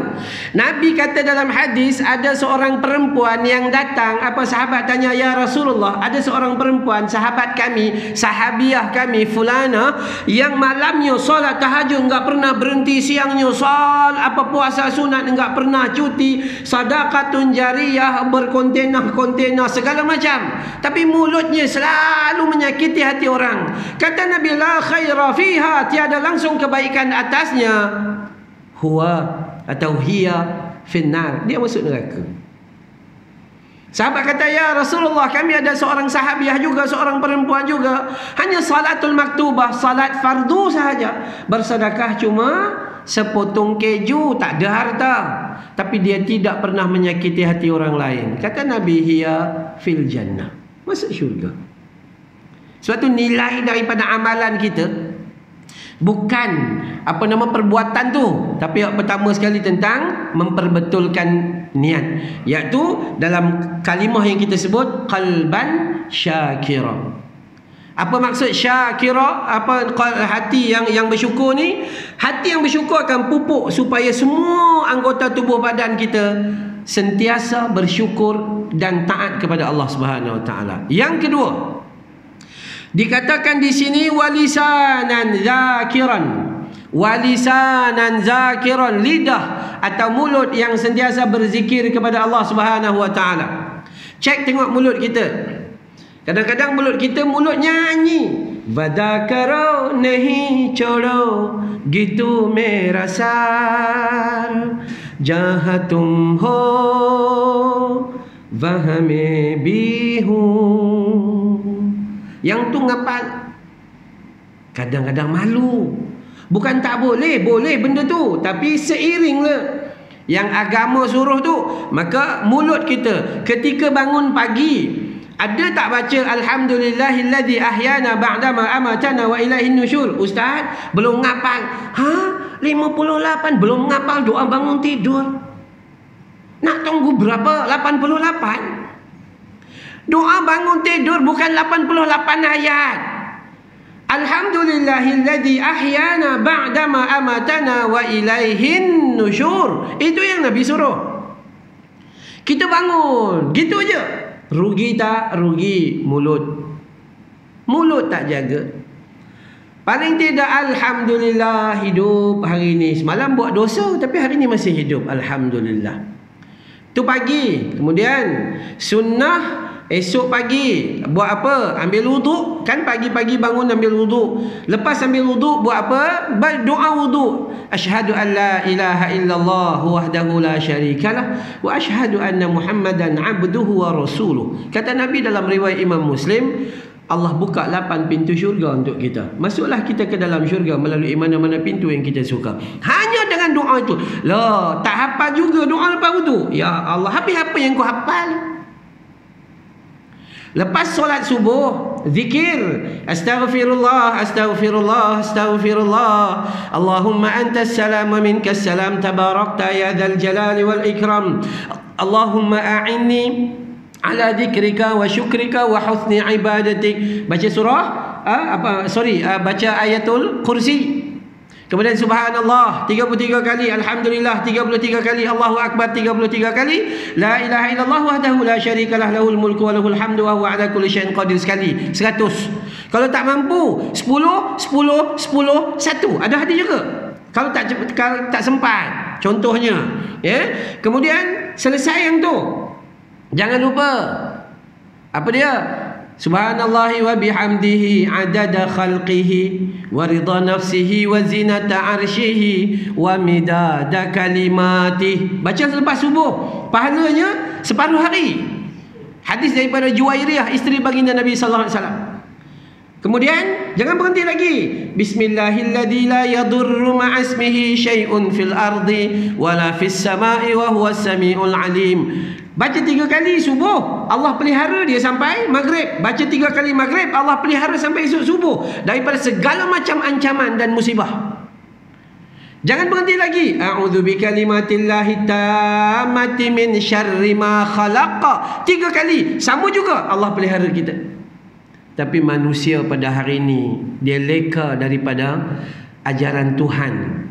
Nabi kata dalam hadis, ada seorang perempuan yang datang. Apa sahabat tanya, ya Rasulullah, ada seorang perempuan sahabat kami, sahabiah kami fulana, yang malamnya solat tahajud enggak pernah berhenti, siangnya solat puasa sunat enggak pernah cuti, sedekahun jariyah, berkontena-kontena segala macam, tapi mulutnya selalu menyakiti hati orang. Kata Nabi, la khaira fiha, tiada langsung kebaikan atasnya. Huwa atau hiya finnar, dia masuk neraka. Sahabat kata, ya Rasulullah, kami ada seorang sahabiah juga, seorang perempuan juga, hanya salatul maktubah, salat fardu sahaja, bersedekah cuma sepotong keju, tak ada harta, tapi dia tidak pernah menyakiti hati orang lain. Kata Nabi, hiya fil jannah, masuk syurga. Suatu nilai daripada amalan kita bukan perbuatan tu, tapi yang pertama sekali tentang memperbetulkan niat, iaitu dalam kalimah yang kita sebut qalban syakira. Apa maksud syakira? Hati yang bersyukur ni? Hati yang bersyukur akan pupuk supaya semua anggota tubuh badan kita sentiasa bersyukur dan taat kepada Allah Subhanahu Wa Taala. Yang kedua, dikatakan di sini walisanan zakiran. Walisanan zakiran, lidah atau mulut yang sentiasa berzikir kepada Allah Subhanahu Wa Taala. Cek tengok mulut kita. Kadang-kadang mulut kita mulut nyanyi. Vadakaro nahi chodo gitu merasar jahatum ho vahame bihu. Yang tu ngapal. Kadang-kadang malu. Bukan tak boleh, boleh benda tu, tapi seiringlah yang agama suruh tu. Maka mulut kita ketika bangun pagi, ada tak baca alhamdulillahillazi ahyana ba'dama amatana wa ilaihin nusyur? Ustaz, belum ngapal. 58 belum ngapal doa bangun tidur. Nak tunggu berapa? 88. Doa bangun tidur bukan 88 ayat. Alhamdulillahillazi ahyana ba'dama amatana wa ilaihin nusyur. Itu yang Nabi suruh. Kita bangun, gitu aja. Rugi tak? Rugi mulut. Mulut tak jaga. Paling tidak alhamdulillah hidup hari ini. Semalam buat dosa tapi hari ini masih hidup, alhamdulillah. Tu pagi. Kemudian sunnah esok pagi buat apa? Ambil wuduk. Kan pagi-pagi bangun ambil wuduk. Lepas ambil wuduk buat apa? Berdoa wuduk. Asyhadu an la ilaha illallah wahdahu la syarikalah wa asyhadu anna Muhammadan abduhu wa rasuluh. Kata Nabi dalam riwayat Imam Muslim, Allah buka 8 pintu syurga untuk kita. Masuklah kita ke dalam syurga melalui mana-mana pintu yang kita suka. Hanya dengan doa itu. Lah, tak hafal juga doa lepas wuduk. Ya Allah, habis apa yang kau hafal? Lepas solat subuh, zikir. Astaghfirullah, astaghfirullah, astaghfirullah. Allahumma antas salam wa minkas salam. Tabarakta ya dzal jalali wal ikram. Allahumma a'inni ala dzikrika wa syukrika wa husni ibadatik. Baca surah baca ayatul kursi. Kemudian subhanallah 33 kali, alhamdulillah 33 kali, Allahu akbar 33 kali, la ilaha illallah wahdahu la syarikalah lahul mulku wa lahul hamdu wa huwa ala kulli syai'in qadir sekali. 100. Kalau tak mampu 10 10 10 1. Ada hadis juga. Kalau tak sempat, contohnya, ya. Kemudian selesai yang tu, jangan lupa apa dia? Subhanallahi wa bihamdihi adada khalqihi wa ridha nafsihi wa zinata arshihi wa midada kalimatih. Baca selepas subuh, pahalanya separuh hari. Hadis daripada Juwairiyah, isteri baginda Nabi sallallahu alaihi wasallam. Kemudian jangan berhenti lagi. Bismillahilladzi la yadurru ma'asmihi syai'un fil ardi wala fis sama'i wa huwas samiul alim. Baca 3 kali subuh, Allah pelihara dia sampai maghrib. Baca 3 kali maghrib, Allah pelihara sampai esok subuh daripada segala macam ancaman dan musibah. Jangan berhenti lagi. A'udzu bikalimatillahi tammati min syarri ma khalaqa. 3 kali, sama juga Allah pelihara kita. Tapi manusia pada hari ini, dia leka daripada ajaran Tuhan.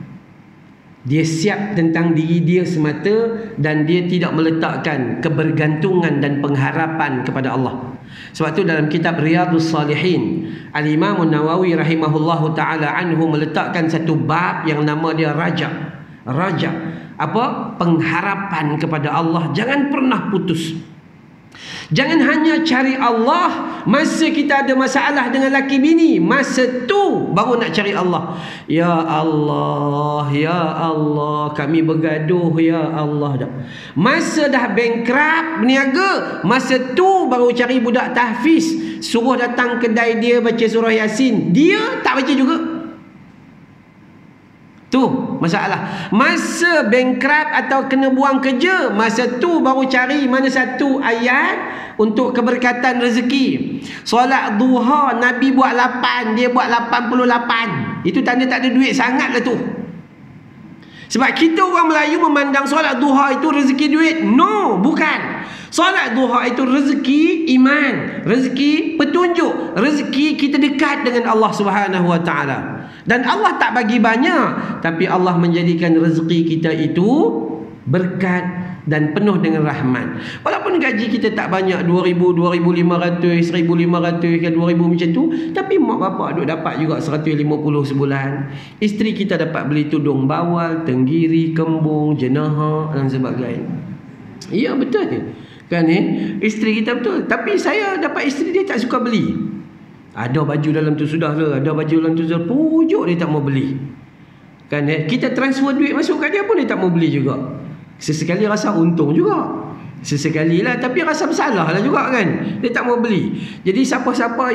Dia siap tentang diri dia semata dan dia tidak meletakkan kebergantungan dan pengharapan kepada Allah. Sebab tu dalam kitab Riyadhus Salihin, Al-Imam Nawawi rahimahullahu ta'ala anhu meletakkan satu bab yang nama dia Raja. Raja. Apa? Pengharapan kepada Allah. Jangan pernah putus. Jangan hanya cari Allah masa kita ada masalah dengan laki bini. Masa tu baru nak cari Allah. Ya Allah, ya Allah, kami bergaduh, ya Allah. Masa dah bankrupt, berniaga, masa tu baru cari budak tahfiz, suruh datang kedai dia baca surah Yasin. Dia tak baca juga. Tu masalah. Masa bankrupt atau kena buang kerja, masa tu baru cari mana satu ayat untuk keberkatan rezeki. Solat duha Nabi buat 8, dia buat 88. Itu tanda tak ada duit sangat lah tu. Sebab kita orang Melayu memandang solat duha itu rezeki duit. No, bukan. Solat duha itu rezeki iman, rezeki petunjuk, rezeki kita dekat dengan Allah Subhanahu wa taala. Dan Allah tak bagi banyak, tapi Allah menjadikan rezeki kita itu berkat dan penuh dengan rahmat. Walaupun gaji kita tak banyak, 2,000, 2,500, 1,500 kan 2,000 macam tu, tapi mak bapak duk dapat juga 150 sebulan. Isteri kita dapat beli tudung bawal, tenggiri, kembung, jenaha dan sebagainya. Ya betul kan isteri kita betul. Tapi saya dapat isteri dia tak suka beli. Ada baju dalam tu sudah lah, ada baju dalam tu sudah, pujuk dia tak mau beli. Kan kita transfer duit masuk kat dia pun dia tak mau beli juga. Sesekali rasa untung juga, sesekali lah, tapi rasa bersalah lah juga kan, dia tak mau beli. Jadi siapa-siapa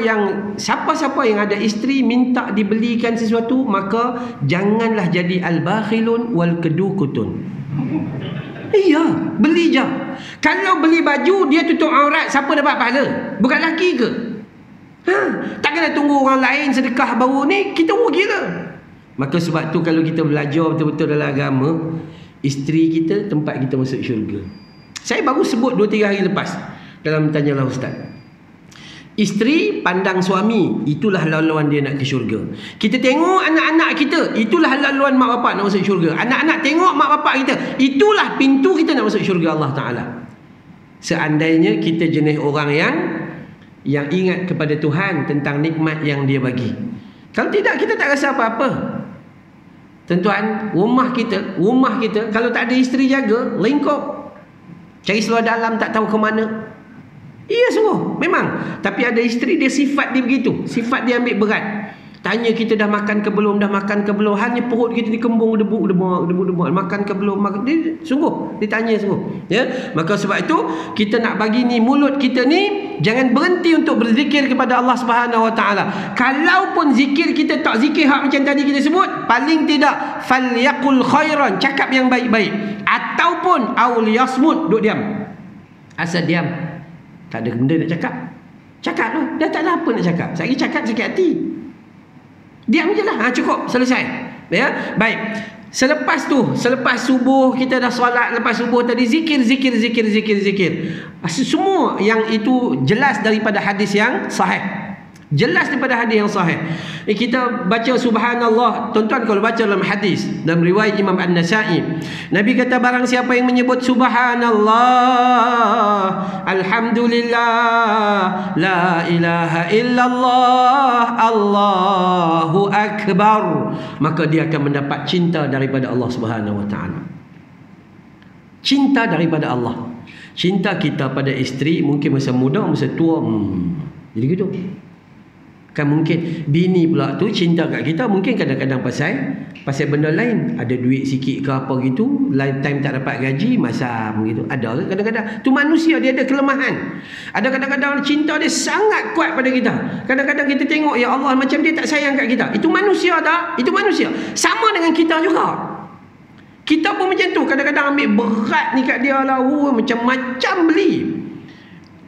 yang ada isteri minta dibelikan sesuatu, maka janganlah jadi al-bakhilun wal kedukutun. Iya, beli je. Kalau beli baju dia tutup aurat, siapa dapat pahala? Bukan lelaki ke? Tak kena tunggu orang lain sedekah baru ni, kita rugi lah. Maka sebab tu kalau kita belajar betul-betul dalam agama, isteri kita tempat kita masuk syurga. Saya baru sebut 2-3 hari lepas dalam Tanyalah Ustaz. Isteri pandang suami, itulah laluan dia nak ke syurga. Kita tengok anak-anak kita, itulah laluan mak bapak nak masuk syurga. Anak-anak tengok mak bapak kita, itulah pintu kita nak masuk syurga Allah Ta'ala. Seandainya kita jenis orang yang ingat kepada Tuhan tentang nikmat yang dia bagi. Kalau tidak, kita tak rasa apa-apa. Tuan-tuan, rumah kita kalau tak ada isteri jaga, lingkup, cari seluar dalam tak tahu ke mana. Iya sungguh, memang. Tapi ada isteri dia sifat dia begitu, sifat dia ambil berat. Tanya kita dah makan ke belum, hanya perut kita dikembung debu, makan ke belum, dia sungguh ditanya sungguh. Ya, maka sebab itu kita nak bagi ni mulut kita ni jangan berhenti untuk berzikir kepada Allah Subhanahu wa taala. Kalaupun zikir kita tak zikir hak macam tadi kita sebut, paling tidak falyaqul khairan, cakap yang baik-baik, ataupun aul yasmut, duk diam. Asal diam. Tak ada benda nak cakap. Cakap tu, dah tak ada apa nak cakap. Saya cakap sakit hati. Diam je lah, cukup, selesai. Ya, baik. Selepas subuh kita dah solat, lepas subuh tadi zikir. Semua yang itu jelas daripada hadis yang sahih. Jelas daripada hadis yang sahih. Kita baca subhanallah. Tuan-tuan kalau baca dalam hadis, dalam riwayat Imam An-Nasa'i, Nabi kata barang siapa yang menyebut subhanallah, alhamdulillah, la ilaha illallah, Allahu akbar, maka dia akan mendapat cinta daripada Allah Subhanahu wa taala. Cinta daripada Allah. Cinta kita pada isteri mungkin masa muda, masa tua, jadi gitu. Kan mungkin bini pula tu cinta kat kita mungkin kadang-kadang pasal benda lain, ada duit sikit ke apa gitu, lifetime tak dapat gaji, masam gitu. Ada kadang-kadang tu manusia, dia ada kelemahan. Ada kadang-kadang cinta dia sangat kuat pada kita. Kadang-kadang kita tengok ya Allah macam dia tak sayang kat kita. Itu manusia tak? Itu manusia. Sama dengan kita juga. Kita pun macam tu, kadang-kadang ambil berat ni kat dia lah, macam-macam beli.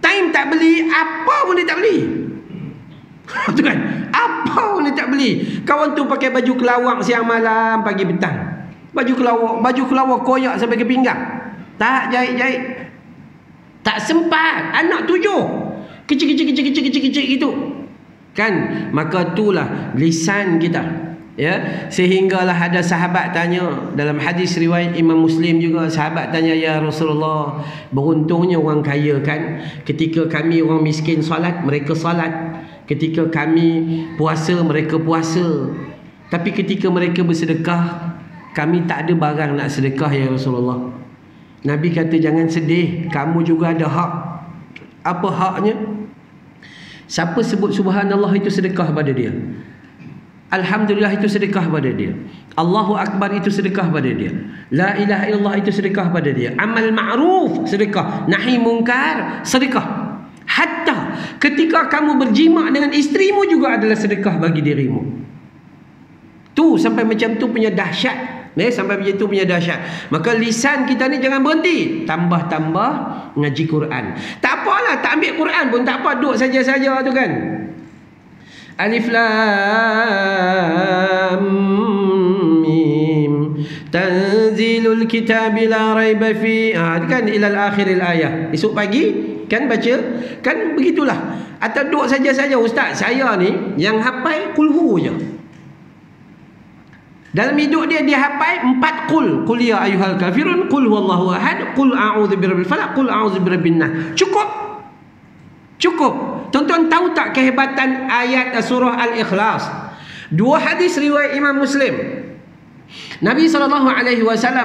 Time tak beli, apa pun dia tak beli. Tu kan, apa pun dia tak beli. Kawan tu pakai baju kelawak siang malam, pagi petang. Baju kelawak koyak sampai ke pinggang. Tak jahit. Tak sempat. Anak 7 kecil gitu. Kan, maka itulah lisan kita. Ya, sehinggalah ada sahabat tanya dalam hadis riwayat Imam Muslim juga, sahabat tanya, ya Rasulullah, beruntungnya orang kaya kan, ketika kami orang miskin solat, mereka solat. Ketika kami puasa, mereka puasa. Tapi ketika mereka bersedekah, kami tak ada barang nak sedekah ya Rasulullah. Nabi kata jangan sedih, kamu juga ada hak. Apa haknya? Siapa sebut subhanallah itu sedekah pada dia. Alhamdulillah itu sedekah pada dia. Allahu Akbar itu sedekah pada dia. La ilaha illallah itu sedekah pada dia. Amal ma'ruf sedekah. Nahi mungkar sedekah. Hatta ketika kamu berjima dengan isterimu juga adalah sedekah bagi dirimu. Tu sampai macam tu punya dahsyat Sampai begitu punya dahsyat. Maka lisan kita ni jangan berhenti, tambah-tambah ngaji Quran. Tak apalah, tak ambil Quran pun tak apa, duduk saja-saja tu kan. Alif Lam Mim Tanzilul Kitabi la raiba fi. Kan ilal akhiril ayah. Esok pagi kan baca, kan begitulah. Atau duduk saja-saja, ustaz saya ni yang hafal kulhu je. Dalam hidup dia hafal 4 qul. Qul ya ayyuhal kafirun, qul huwallahu ahad, qul a'udzu birabbil falaq, qul a'udzu birabbin nas. Cukup. Tuan-tuan tahu tak kehebatan ayat surah Al-Ikhlas? 2 hadis riwayat Imam Muslim. Nabi SAW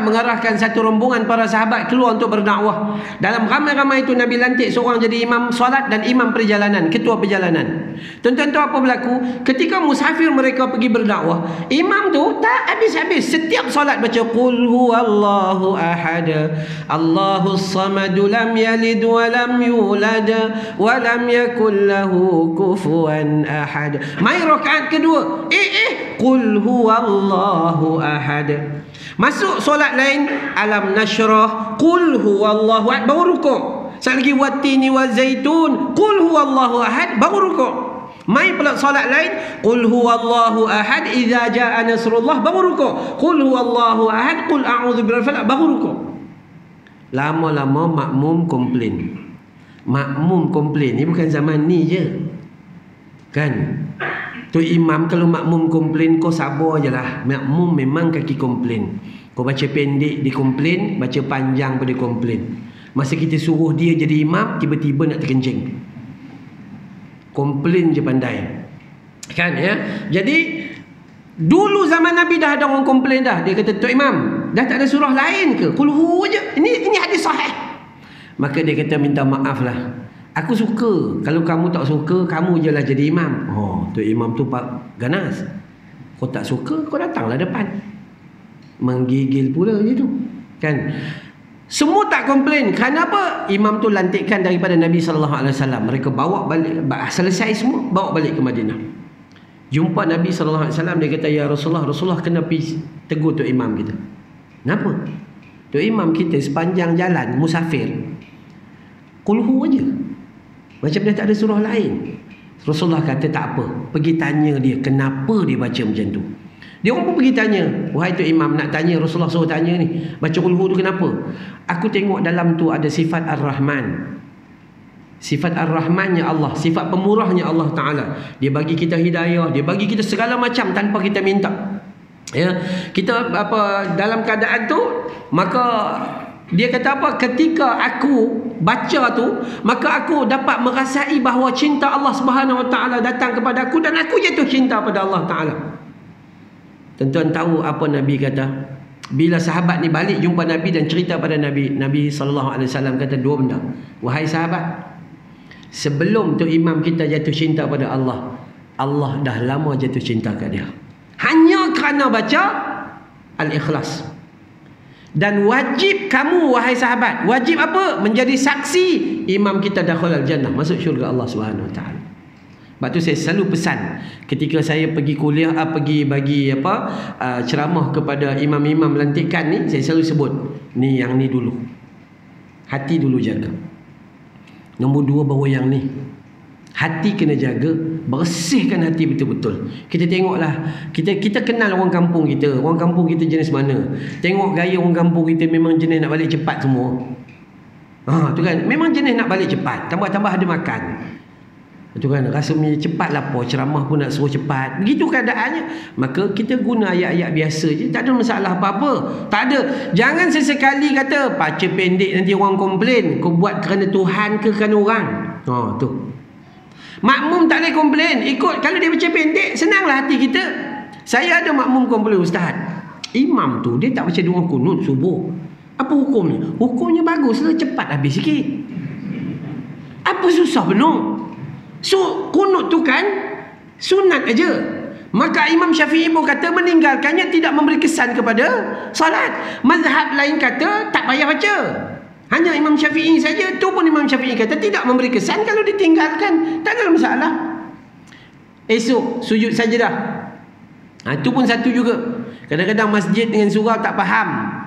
mengarahkan satu rombongan para sahabat keluar untuk berdakwah. Dalam ramai-ramai itu Nabi lantik seorang jadi imam solat dan imam perjalanan, ketua perjalanan. Tuan-tuan tahu apa berlaku? Ketika musafir mereka pergi berdakwah, imam tu tak habis-habis setiap solat baca qul huwallahu ahad, Allahus samad, lam yalid wa lam yulad wa lam yakul lahu kufuwan ahad. Mai rakaat kedua, qul huwallahu ahad. Masuk solat lain, alam nashrah, qul huwallahu ahad, baru rukuk. Sekali lagi watini wa zaitun, qul huwallahu ahad, baru rukuk. Mai pula solat lain, qul huwallahu ahad idza jaa nasrullah, baru rukuk. Qul huwallahu ahad, qul a'udzu birabbil falaq, baru rukuk. Lama-lama makmum komplain. Ni bukan zaman ni je. Kan? Tu imam kalau makmum komplain, kau sabar je lah. Makmum memang kaki komplain. Kau baca pendek dia komplain, baca panjang pun dia komplain. Masa kita suruh dia jadi imam, tiba-tiba nak terkencing. Komplain je pandai. Kan ya? Jadi dulu zaman Nabi dah ada orang komplain dah. Dia kata, Tok Imam, dah tak ada surah lain ke? Kulhu je. Ini hadis sahih. Maka dia kata, minta maaf lah. Aku suka. Kalau kamu tak suka, kamu je lah jadi imam. Oh, Tok Imam tu pak ganas. Kau tak suka, kau datanglah depan. Menggigil pula je tu. Kan? Semua tak komplain. Kenapa? Imam tu lantikkan daripada Nabi SAW. Mereka bawa balik, selesai semua, bawa balik ke Madinah. Jumpa Nabi SAW, dia kata, ya Rasulullah kena pergi tegur Tok Imam kita. Kenapa? Tok Imam kita sepanjang jalan musafir, kulhu aja, macam dia tak ada surah lain. Rasulullah kata, tak apa, pergi tanya dia kenapa dia baca macam tu. Dia orang pun pergi tanya, wahai Tok Imam, nak tanya, Rasulullah suruh tanya ni, baca kulhu tu kenapa? Aku tengok dalam tu ada sifat Ar-Rahman. Sifat Ar-Rahmannya Allah, sifat pemurahnya Allah Ta'ala. Dia bagi kita hidayah, dia bagi kita segala macam tanpa kita minta. Ya, kita apa dalam keadaan tu, maka dia kata apa? Ketika aku baca tu, maka aku dapat merasai bahawa cinta Allah Subhanahu Wa Ta'ala datang kepada aku dan aku jatuh cinta pada Allah Ta'ala. Tuan-tuan tahu apa Nabi kata? Bila sahabat ni balik jumpa Nabi dan cerita pada Nabi, Nabi SAW kata 2 benda. Wahai sahabat, sebelum tu imam kita jatuh cinta pada Allah, Allah dah lama jatuh cinta kat dia. Hanya kerana baca Al-Ikhlas. Dan wajib kamu wahai sahabat, wajib apa? Menjadi saksi imam kita dakhul al-jannah, masuk syurga Allah Subhanahu Wa Ta'ala. Sebab tu saya selalu pesan ketika saya pergi kuliah, pergi bagi ceramah kepada imam-imam lantikan ni, saya selalu sebut, ni yang ni dulu. Hati dulu jaga. Nombor 2 baru yang ni. Hati kena jaga, bersihkan hati betul-betul. Kita tengoklah, kita kenal orang kampung kita. Orang kampung kita jenis mana? Tengok gaya orang kampung kita memang jenis nak balik cepat semua. Tu kan, memang jenis nak balik cepat. Tambah-tambah ada makan. Itu kan, rasa cepat lah, ceramah pun nak suruh cepat. Begitu keadaannya. Maka kita guna ayat-ayat biasa je, tak ada masalah apa-apa. Tak ada. Jangan sesekali kata baca pendek nanti orang komplain. Kau buat kerana Tuhan ke kerana orang? Tu. Makmum tak boleh komplain. Ikut, kalau dia baca pendek, senanglah hati kita. Saya ada makmum komplain, ustaz, imam tu dia tak baca doa kunut subuh. Apa hukumnya? Hukumnya baguslah, cepat habis sikit. Apa susah benar? So, kunut tu kan sunat aja. Maka Imam Syafi'i pun kata meninggalkannya tidak memberi kesan kepada salat. Mazhab lain kata tak payah baca. Hanya Imam Syafi'i saja, tu pun Imam Syafi'i kata tidak memberi kesan kalau ditinggalkan, tak ada masalah. Esok sujud sajdah. Itu pun satu juga. Kadang-kadang masjid dengan surau tak faham.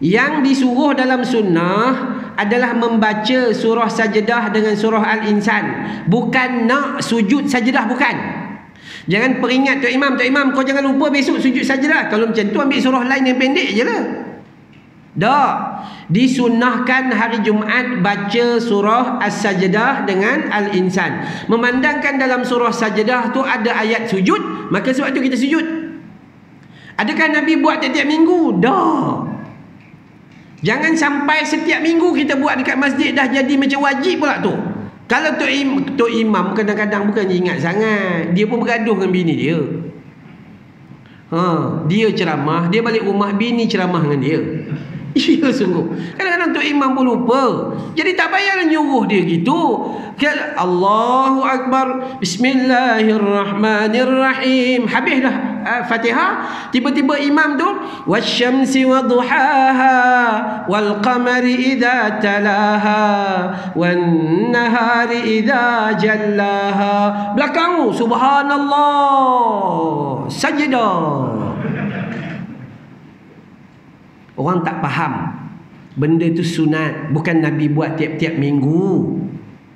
Yang disuruh dalam sunnah adalah membaca surah Sajdah dengan surah Al-Insan. Bukan nak sujud sajdah, bukan. Jangan peringat Tok Imam, kau jangan lupa besok sujud sajdah. Kalau macam tu ambil surah lain yang pendek je lah. Tak. Disunnahkan hari Jumaat baca surah As-Sajdah dengan Al-Insan. Memandangkan dalam surah Sajdah tu ada ayat sujud, maka sebab tu kita sujud. Adakah Nabi buat tiap-tiap minggu? Tak. Jangan sampai setiap minggu kita buat dekat masjid dah jadi macam wajib pula tu. Kalau Tok Imam kadang-kadang bukan ingat sangat, dia pun bergaduh dengan bini dia. Dia ceramah, dia balik rumah, bini ceramah dengan dia. Ya sungguh. Kadang-kadang Tok Imam pun lupa. Jadi tak payahlah nyuruh dia gitu. Allahu Akbar, Bismillahirrahmanirrahim. Habis dah Fatihah, tiba-tiba imam tu wasyamsi wadduhaha wal qamari idza talaha wan nahari idza jallaha. Belakang subhanallah, sajdah. Orang tak faham benda tu sunat, bukan Nabi buat tiap-tiap minggu.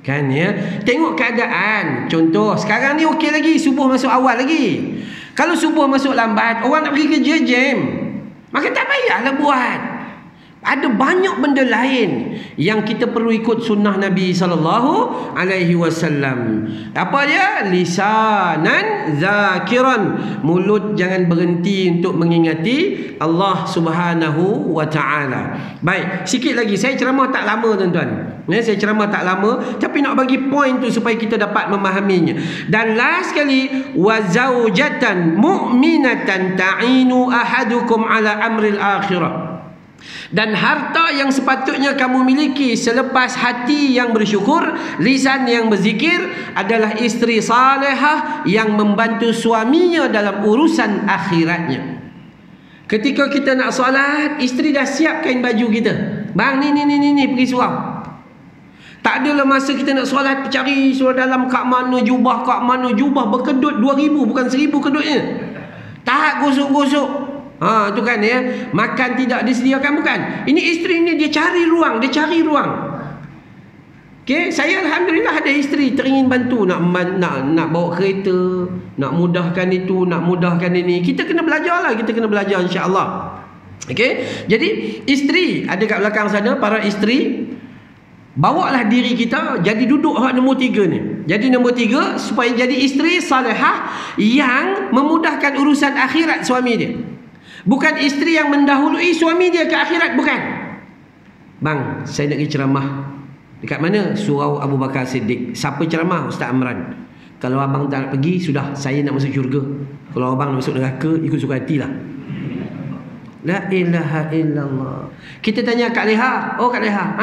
Kan ya? Tengok keadaan. Contoh, sekarang ni okey lagi, subuh masuk awal lagi. Kalau subuh masuk lambat, orang nak pergi kerja jam, maka tak payahlah buat. Ada banyak benda lain yang kita perlu ikut sunnah Nabi SAW. Apa dia? Lisanan zakiran. Mulut jangan berhenti untuk mengingati Allah Subhanahu wa ta'ala. Baik, sikit lagi. Saya ceramah tak lama tuan-tuan. Saya ceramah tak lama, tapi nak bagi point tu supaya kita dapat memahaminya. Dan last sekali, wa zaujatan mu'minatan ta'inu ahadukum ala amril akhirah. Dan harta yang sepatutnya kamu miliki selepas hati yang bersyukur, lisan yang berzikir, adalah isteri salihah yang membantu suaminya dalam urusan akhiratnya. Ketika kita nak solat, isteri dah siap kain baju kita. Bang, ni pergi surau. Tak adalah masa kita nak solat cari surau dalam kat mana jubah berkedut 2,000 bukan 1,000 kedutnya. Tak gosok-gosok. Tu kan ya. Makan tidak disediakan, bukan. Ini isteri ni dia cari ruang. Okey, saya alhamdulillah ada isteri teringin bantu nak bawa kereta, nak mudahkan itu, nak mudahkan ini. Kita kena belajar insya-Allah. Okey. Jadi isteri ada kat belakang sana, para isteri, bawalah diri kita jadi duduk hak nombor 3 ni. Jadi nombor 3 supaya jadi isteri salihah yang memudahkan urusan akhirat suami dia. Bukan isteri yang mendahului suami dia ke akhirat, bukan. Bang, saya nak pergi ceramah. Dekat mana? Surau Abu Bakar Siddiq. Siapa ceramah? Ustaz Amran. Kalau abang tak nak pergi, sudah, saya nak masuk syurga. Kalau abang nak masuk neraka, ikut suka hatilah. La ilaha illallah. Kita tanya Kak Leha. Oh Kak Leha.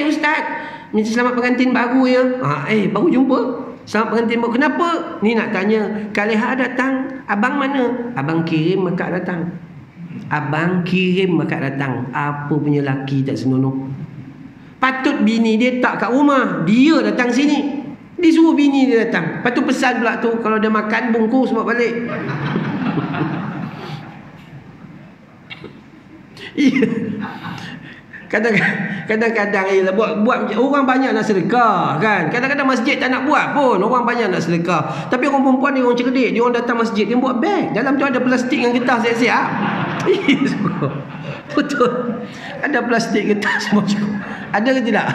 Ustaz, minta selamat pengantin baru ya. Baru jumpa. Selamat pengantin baru. Kenapa? Ni nak tanya, Kak Leha datang, abang mana? Abang kirim akak datang. Apa punya laki tak senonoh. Patut bini dia tak kat rumah, dia datang sini. Dia suruh bini dia datang. Lepas tu pesan pula tu, kalau dia makan bungkus bawa balik. Kadang-kadang buat orang banyak nak sedekah kan. Kadang-kadang masjid tak nak buat pun, orang banyak nak sedekah. Tapi orang perempuan ni orang cerdik, dia orang datang masjid, dia buat beg. Dalam tu ada plastik dengan getah siap-siap. Betul. Ada plastik getah semua cukup. Ada ke tidak?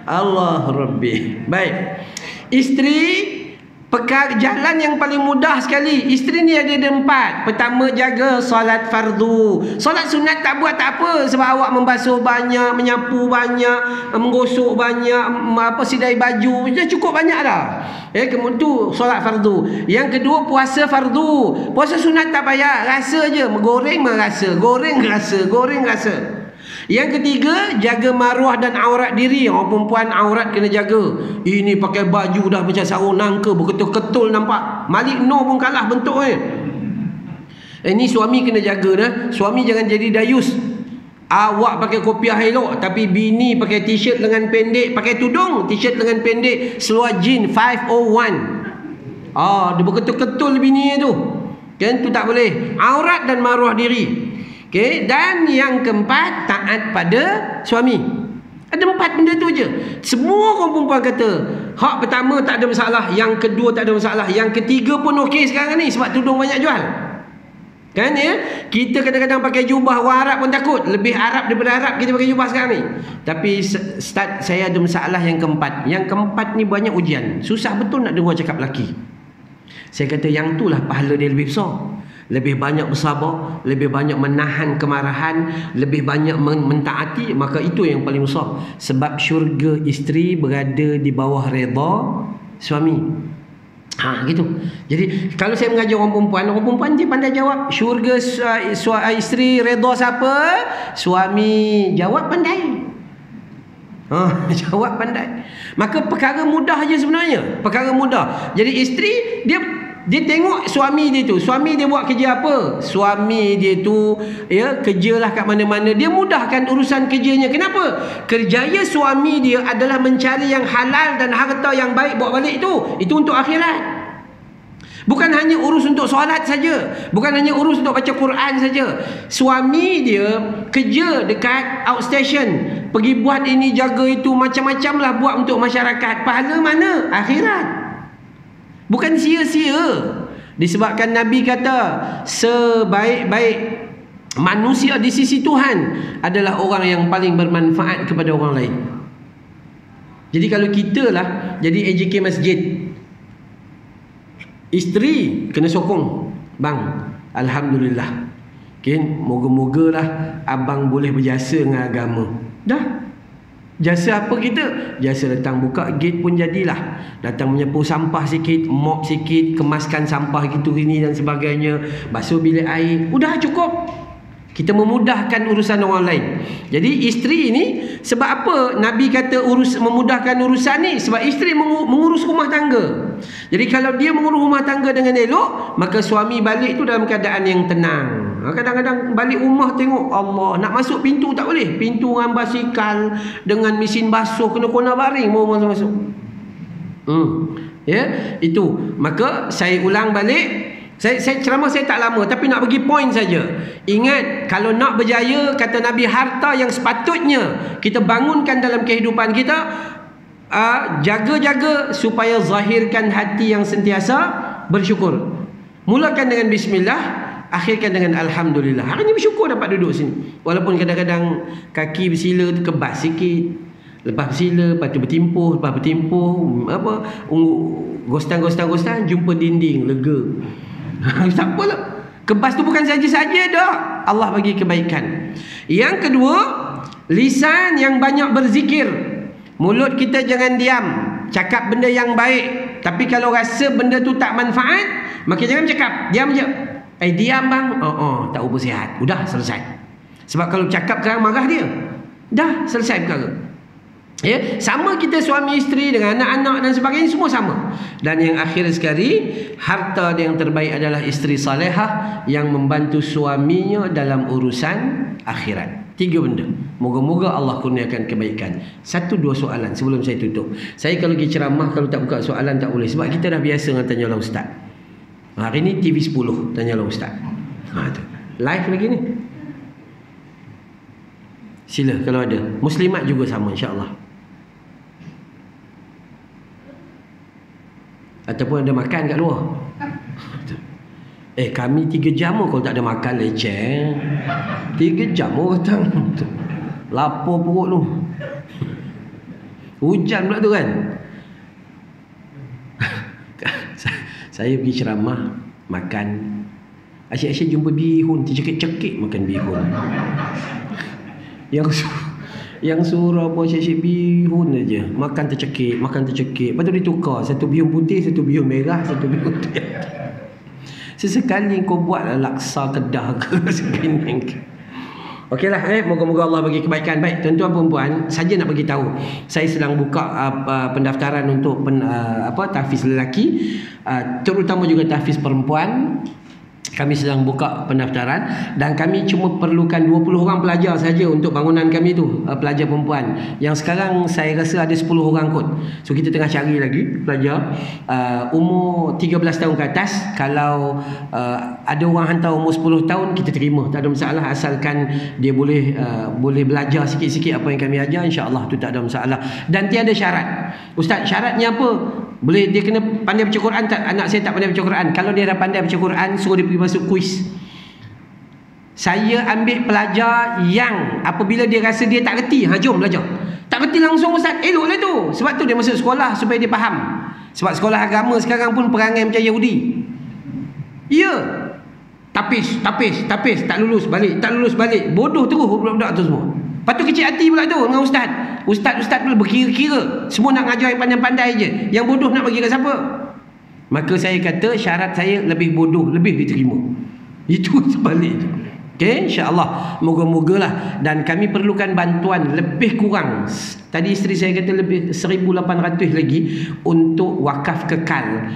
Allah Rabbi. Baik. Isteri, jalan yang paling mudah sekali. Isteri ni ada 4. Pertama, jaga solat fardu. Solat sunat tak buat tak apa, sebab awak membasuh banyak, menyapu banyak, menggosok banyak, sidai baju, dah cukup banyak dah. Kemudian tu solat fardu. Yang kedua, puasa fardu. Puasa sunat tak payah, rasa je, goreng merasa, goreng rasa. Yang ketiga, jaga maruah dan aurat diri. Orang perempuan aurat kena jaga. Ini pakai baju dah macam sarung nangka, berketul-ketul nampak. Malik Noor pun kalah bentuknya. Ini suami kena jaga dah. Suami jangan jadi dayus. Awak pakai kopiah elok, tapi bini pakai t-shirt lengan pendek, pakai tudung, t-shirt lengan pendek, seluar jean 501. Dia berketul-ketul bini tu. Kan tu tak boleh. Aurat dan maruah diri. Okey, dan yang keempat, taat pada suami. Ada 4 benda tu je. Semua orang perempuan kata hak pertama tak ada masalah, yang kedua tak ada masalah, yang ketiga pun okey sekarang ni sebab tudung banyak jual. Kan ya? Kita kadang-kadang pakai jubah, orang Arab pun takut. Lebih Arab daripada Arab kita pakai jubah sekarang ni. Tapi start saya ada masalah yang keempat. Yang keempat ni banyak ujian. Susah betul nak dengar cakap lelaki. Saya kata yang itulah pahala dia lebih besar. Lebih banyak bersabar, lebih banyak menahan kemarahan, lebih banyak mentaati, maka itu yang paling besar. Sebab syurga isteri berada di bawah redha suami. Gitu. Jadi kalau saya mengajar orang perempuan dia pandai jawab. Syurga isteri redha siapa? Suami. Jawab pandai. Jawab pandai. Maka perkara mudah je sebenarnya. Perkara mudah. Jadi isteri dia tengok suami dia tu. Suami dia buat kerja apa? Suami dia tu kerjalah kat mana-mana. Dia mudahkan urusan kerjanya. Kenapa? Kerjaya suami dia adalah mencari yang halal dan harta yang baik bawa balik tu. Itu untuk akhirat. Bukan hanya urus untuk solat saja. Bukan hanya urus untuk baca Quran saja. Suami dia kerja dekat outstation. Pergi buat ini, jaga itu, macam-macam lah buat untuk masyarakat. Pahala mana? Akhirat. Bukan sia-sia. Disebabkan Nabi kata sebaik-baik manusia di sisi Tuhan adalah orang yang paling bermanfaat kepada orang lain. Jadi kalau kita lah jadi AJK masjid, isteri kena sokong, bang, alhamdulillah, okay, moga-moga lah abang boleh berjasa dengan agama. Dah. Jasa apa kita? Jasa datang buka gate pun jadilah. Datang menyapu sampah sikit, mop sikit, kemaskan sampah gitu ini dan sebagainya, basuh bilik air. Udah cukup. Kita memudahkan urusan orang lain. Jadi isteri ini, sebab apa Nabi kata memudahkan urusan ni? Sebab isteri mengurus rumah tangga. Jadi kalau dia mengurus rumah tangga dengan elok, maka suami balik tu dalam keadaan yang tenang. Kadang-kadang balik rumah tengok, Allah, nak masuk pintu tak boleh. Pintu dengan basikal, dengan mesin basuh, kena kona baring baru masuk. Itu. Maka saya ulang balik. Saya ceramah saya tak lama, tapi nak bagi poin saja. Ingat, kalau nak berjaya, kata Nabi, harta yang sepatutnya kita bangunkan dalam kehidupan kita, jaga-jaga supaya zahirkan hati yang sentiasa bersyukur. Mulakan dengan bismillah, akhirkan dengan alhamdulillah. Hari ni bersyukur dapat duduk sini. Walaupun kadang-kadang kaki bersila tu kebas sikit. Lepas bersila, lepas tu bertimpuh, gostan, jumpa dinding, lega. Tak apalah. Kebas tu bukan saja-saja dah. Allah bagi kebaikan. Yang kedua, lisan yang banyak berzikir. Mulut kita jangan diam. Cakap benda yang baik. Tapi kalau rasa benda tu tak manfaat, maka jangan cakap. Diam je. Diam bang. Tak apa sihat. Udah selesai. Sebab kalau cakap sekarang marah dia. Dah selesai perkara. Sama kita suami isteri dengan anak-anak dan sebagainya, semua sama. Dan yang akhir sekali, harta yang terbaik adalah isteri salihah yang membantu suaminya dalam urusan akhirat. 3 benda. Moga-moga Allah kurniakan kebaikan. 1-2 soalan sebelum saya tutup. Saya kalau pergi ceramah, kalau tak buka soalan tak boleh. Sebab kita dah biasa dengan tanyalah ustaz. Hari ni TV 10 tanyalah ustaz. Live lagi ni. Sila kalau ada. Muslimat juga sama, insya-Allah. Ataupun ada makan kat luar. Kami 3 jam kalau tak ada makan leceh. 3 jam datang. Lapar perut tu. Hujan pula tu kan. Saya pergi ceramah, makan. Asyik-asyik jumpa bihun, tercekik-cekik makan bihun. Yang suruh apa asyik bihun aja. Makan tercekik. Lepas tu ditukar. Satu bihun putih, satu bihun merah, satu bihun putih. Sesekali kau buatlah laksa Kedah ke Penang ke. Okeylah, moga-moga Allah bagi kebaikan. Baik, tuan-tuan perempuan, saja nak bagi tahu. Saya sedang buka pendaftaran untuk tahfiz lelaki, terutama juga tahfiz perempuan. Kami sedang buka pendaftaran dan kami cuma perlukan 20 orang pelajar saja untuk bangunan kami tu, pelajar perempuan. Yang sekarang saya rasa ada 10 orang kot. So kita tengah cari lagi pelajar umur 13 tahun ke atas. Kalau ada orang hantar umur 10 tahun, kita terima, tak ada masalah, asalkan dia boleh belajar sikit-sikit apa yang kami ajar, insya-Allah tu tak ada masalah. Dan tiada syarat. Ustaz, syaratnya apa? Boleh dia kena pandai baca Quran tak? Anak saya tak pandai baca Quran. Kalau dia dah pandai baca Quran, suruh dia pergi masuk kuis. Saya ambil pelajar yang apabila dia rasa dia tak reti, jom belajar. Tak reti langsung Ustaz, eloklah tu. Sebab tu dia masuk sekolah supaya dia faham. Sebab sekolah agama sekarang pun perangai macam Yahudi. Ya. Tapis, tak lulus balik. Bodoh terus budak-budak tu semua. Lepas tu kecil hati pula tu dengan ustaz. Ustaz pula berkira-kira. Semua nak ngajar yang pandai-pandai je. Yang bodoh nak bagi kat siapa? Maka saya kata syarat saya lebih bodoh, lebih diterima. Itu sebalik. Okey, insya-Allah. Moga-mogalah. Dan kami perlukan bantuan lebih kurang. Tadi isteri saya kata lebih 1,800 lagi untuk wakaf kekal,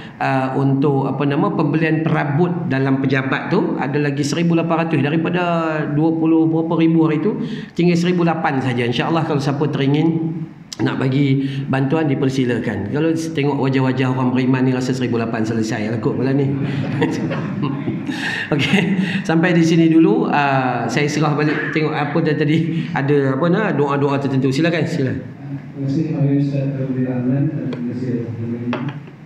untuk pembelian perabot dalam pejabat tu. Ada lagi 1,800 daripada 20 berapa ribu hari tu, tinggal 1,800 saja. Insya-Allah kalau siapa teringin nak bagi bantuan dipersilakan. Kalau tengok wajah-wajah orang beriman ni rasa 1,800 selesai lah kot malam ni. Okey, sampai di sini dulu. Saya serah balik tengok apa tadi ada doa-doa tertentu. Silakan.
Terima kasih kepada Ustaz Abdul Rahman. Terima kasih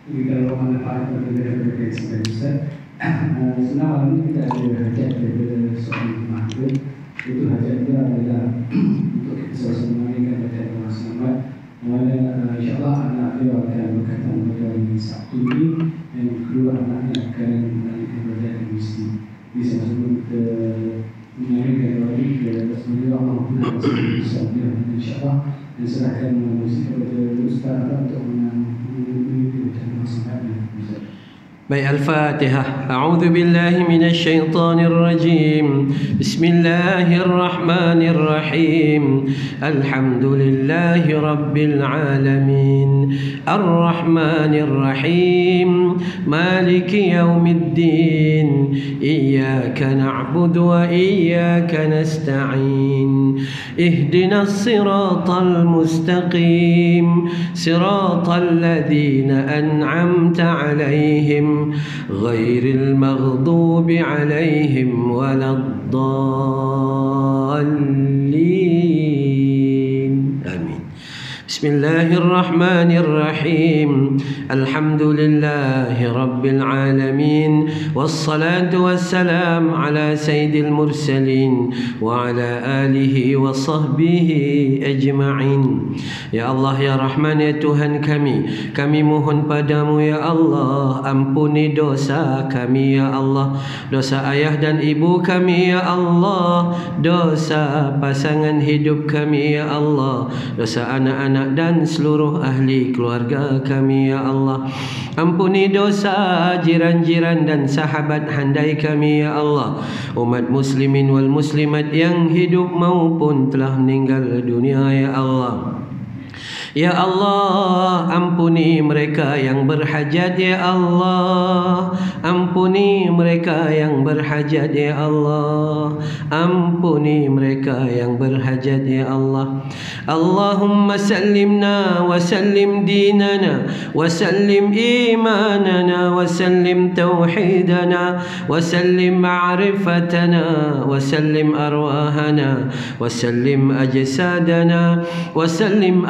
kepada manfaat daripada kajian Ustaz. Sebenarnya ini kita ada hajat daripada seorang makhluk. Itu hajatnya adalah untuk kita sama-sama mengingat pada Mas Muhammad. Mana insya-Allah anak dia akan berkata pada hari Sabtu ini, dan kedua anaknya akan melanjutkan belajar di mesti. Jadi sama-sama kita menyanyikan doa ini kepada semoga Allah mengucapkan insya-Allah dan serahkan musik kepada Ustaz untuk mengikuti bacaan Mas Muhammad.
Baik, Al-Fatihah. A'udzu billahi minasy syaithanir rajim. Bismillahirrahmanirrahim. Alhamdulillahi rabbil alamin. Ar-Rahmanir Rahim. Maliki yaumiddin. Iyyaka na'budu wa iyyaka nasta'in. Ihdinas siratal mustaqim. Siratal ladzina an'amta 'alaihim غير المغضوب عليهم ولا الضالين آمين. بسم الله الرحمن الرحيم. الحمد لله رب العالمين والصلاة والسلام على سيد المرسلين وعلى آله وصحبه أجمعين. Ya Allah, ya Rahman, ya Tuhan kami mohon padamu ya Allah, ampuni dosa kami ya Allah, dosa ayah dan ibu kami ya Allah, dosa pasangan hidup kami ya Allah, dosa anak-anak dan seluruh ahli keluarga kami ya Allah. Ampuni dosa jiran-jiran dan sahabat handai kami ya Allah, umat muslimin wal muslimat yang hidup maupun telah meninggal dunia ya Allah. Ya Allah, ampuni mereka yang berhajat ya Allah, ampuni mereka yang berhajat ya Allah, ampuni mereka yang berhajat ya Allah. Allahumma sallimna wa sallim dinana wa sallim imanana wa sallim tauhidana wa sallim ma'rifatana wa sallim arwahana wa sallim ajsadana wa sallim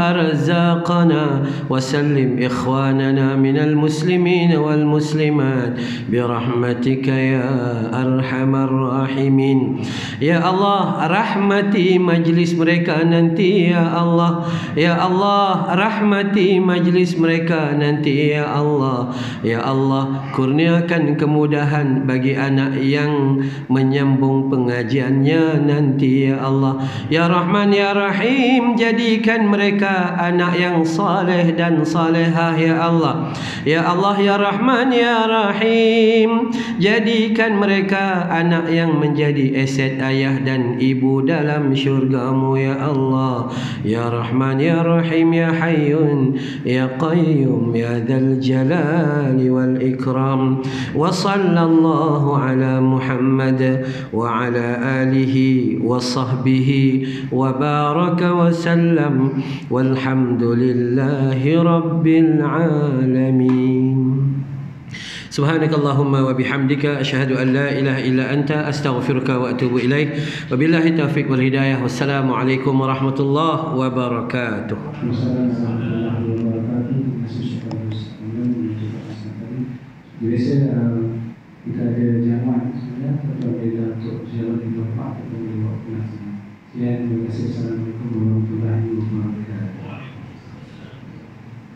أرزاقنا وسلم إخواننا من المسلمين والمسلمات برحمتك يا أرحم الراحمين. Ya Allah, rahmati majlis mereka nanti ya Allah. Ya Allah, rahmati majlis mereka nanti ya Allah. Ya Allah, kurniakan kemudahan bagi anak yang menyambung pengajiannya nanti ya Allah. Ya Rahman ya Rahim, jadikan mereka anak anak yang saleh dan salehah ya Allah. Ya Allah ya Rahman ya Rahim, jadikan mereka anak yang menjadi aset ayah dan ibu dalam syurga-Mu ya Allah. Ya Rahman ya Rahim ya Hayyun ya Qayyum ya Dzal Jalali wal Ikram. Wa sallallahu ala Muhammad wa ala alihi wa sahbihi wa baraka wa sallam walhamdulillahi rabbil alamin. Subhanakallahumma wa bihamdika asyhadu an la ilaha illa anta astaghfiruka wa atubu ilaik. Wabillahi taufiq wal hidayah. Wassalamualaikum warahmatullahi wabarakatuh.
Biasa kita ada jamuan sebenarnya berbeda untuk jalan di tempat atau di waktu. Terima kasih. Assalamualaikum warahmatullahi wabarakatuh.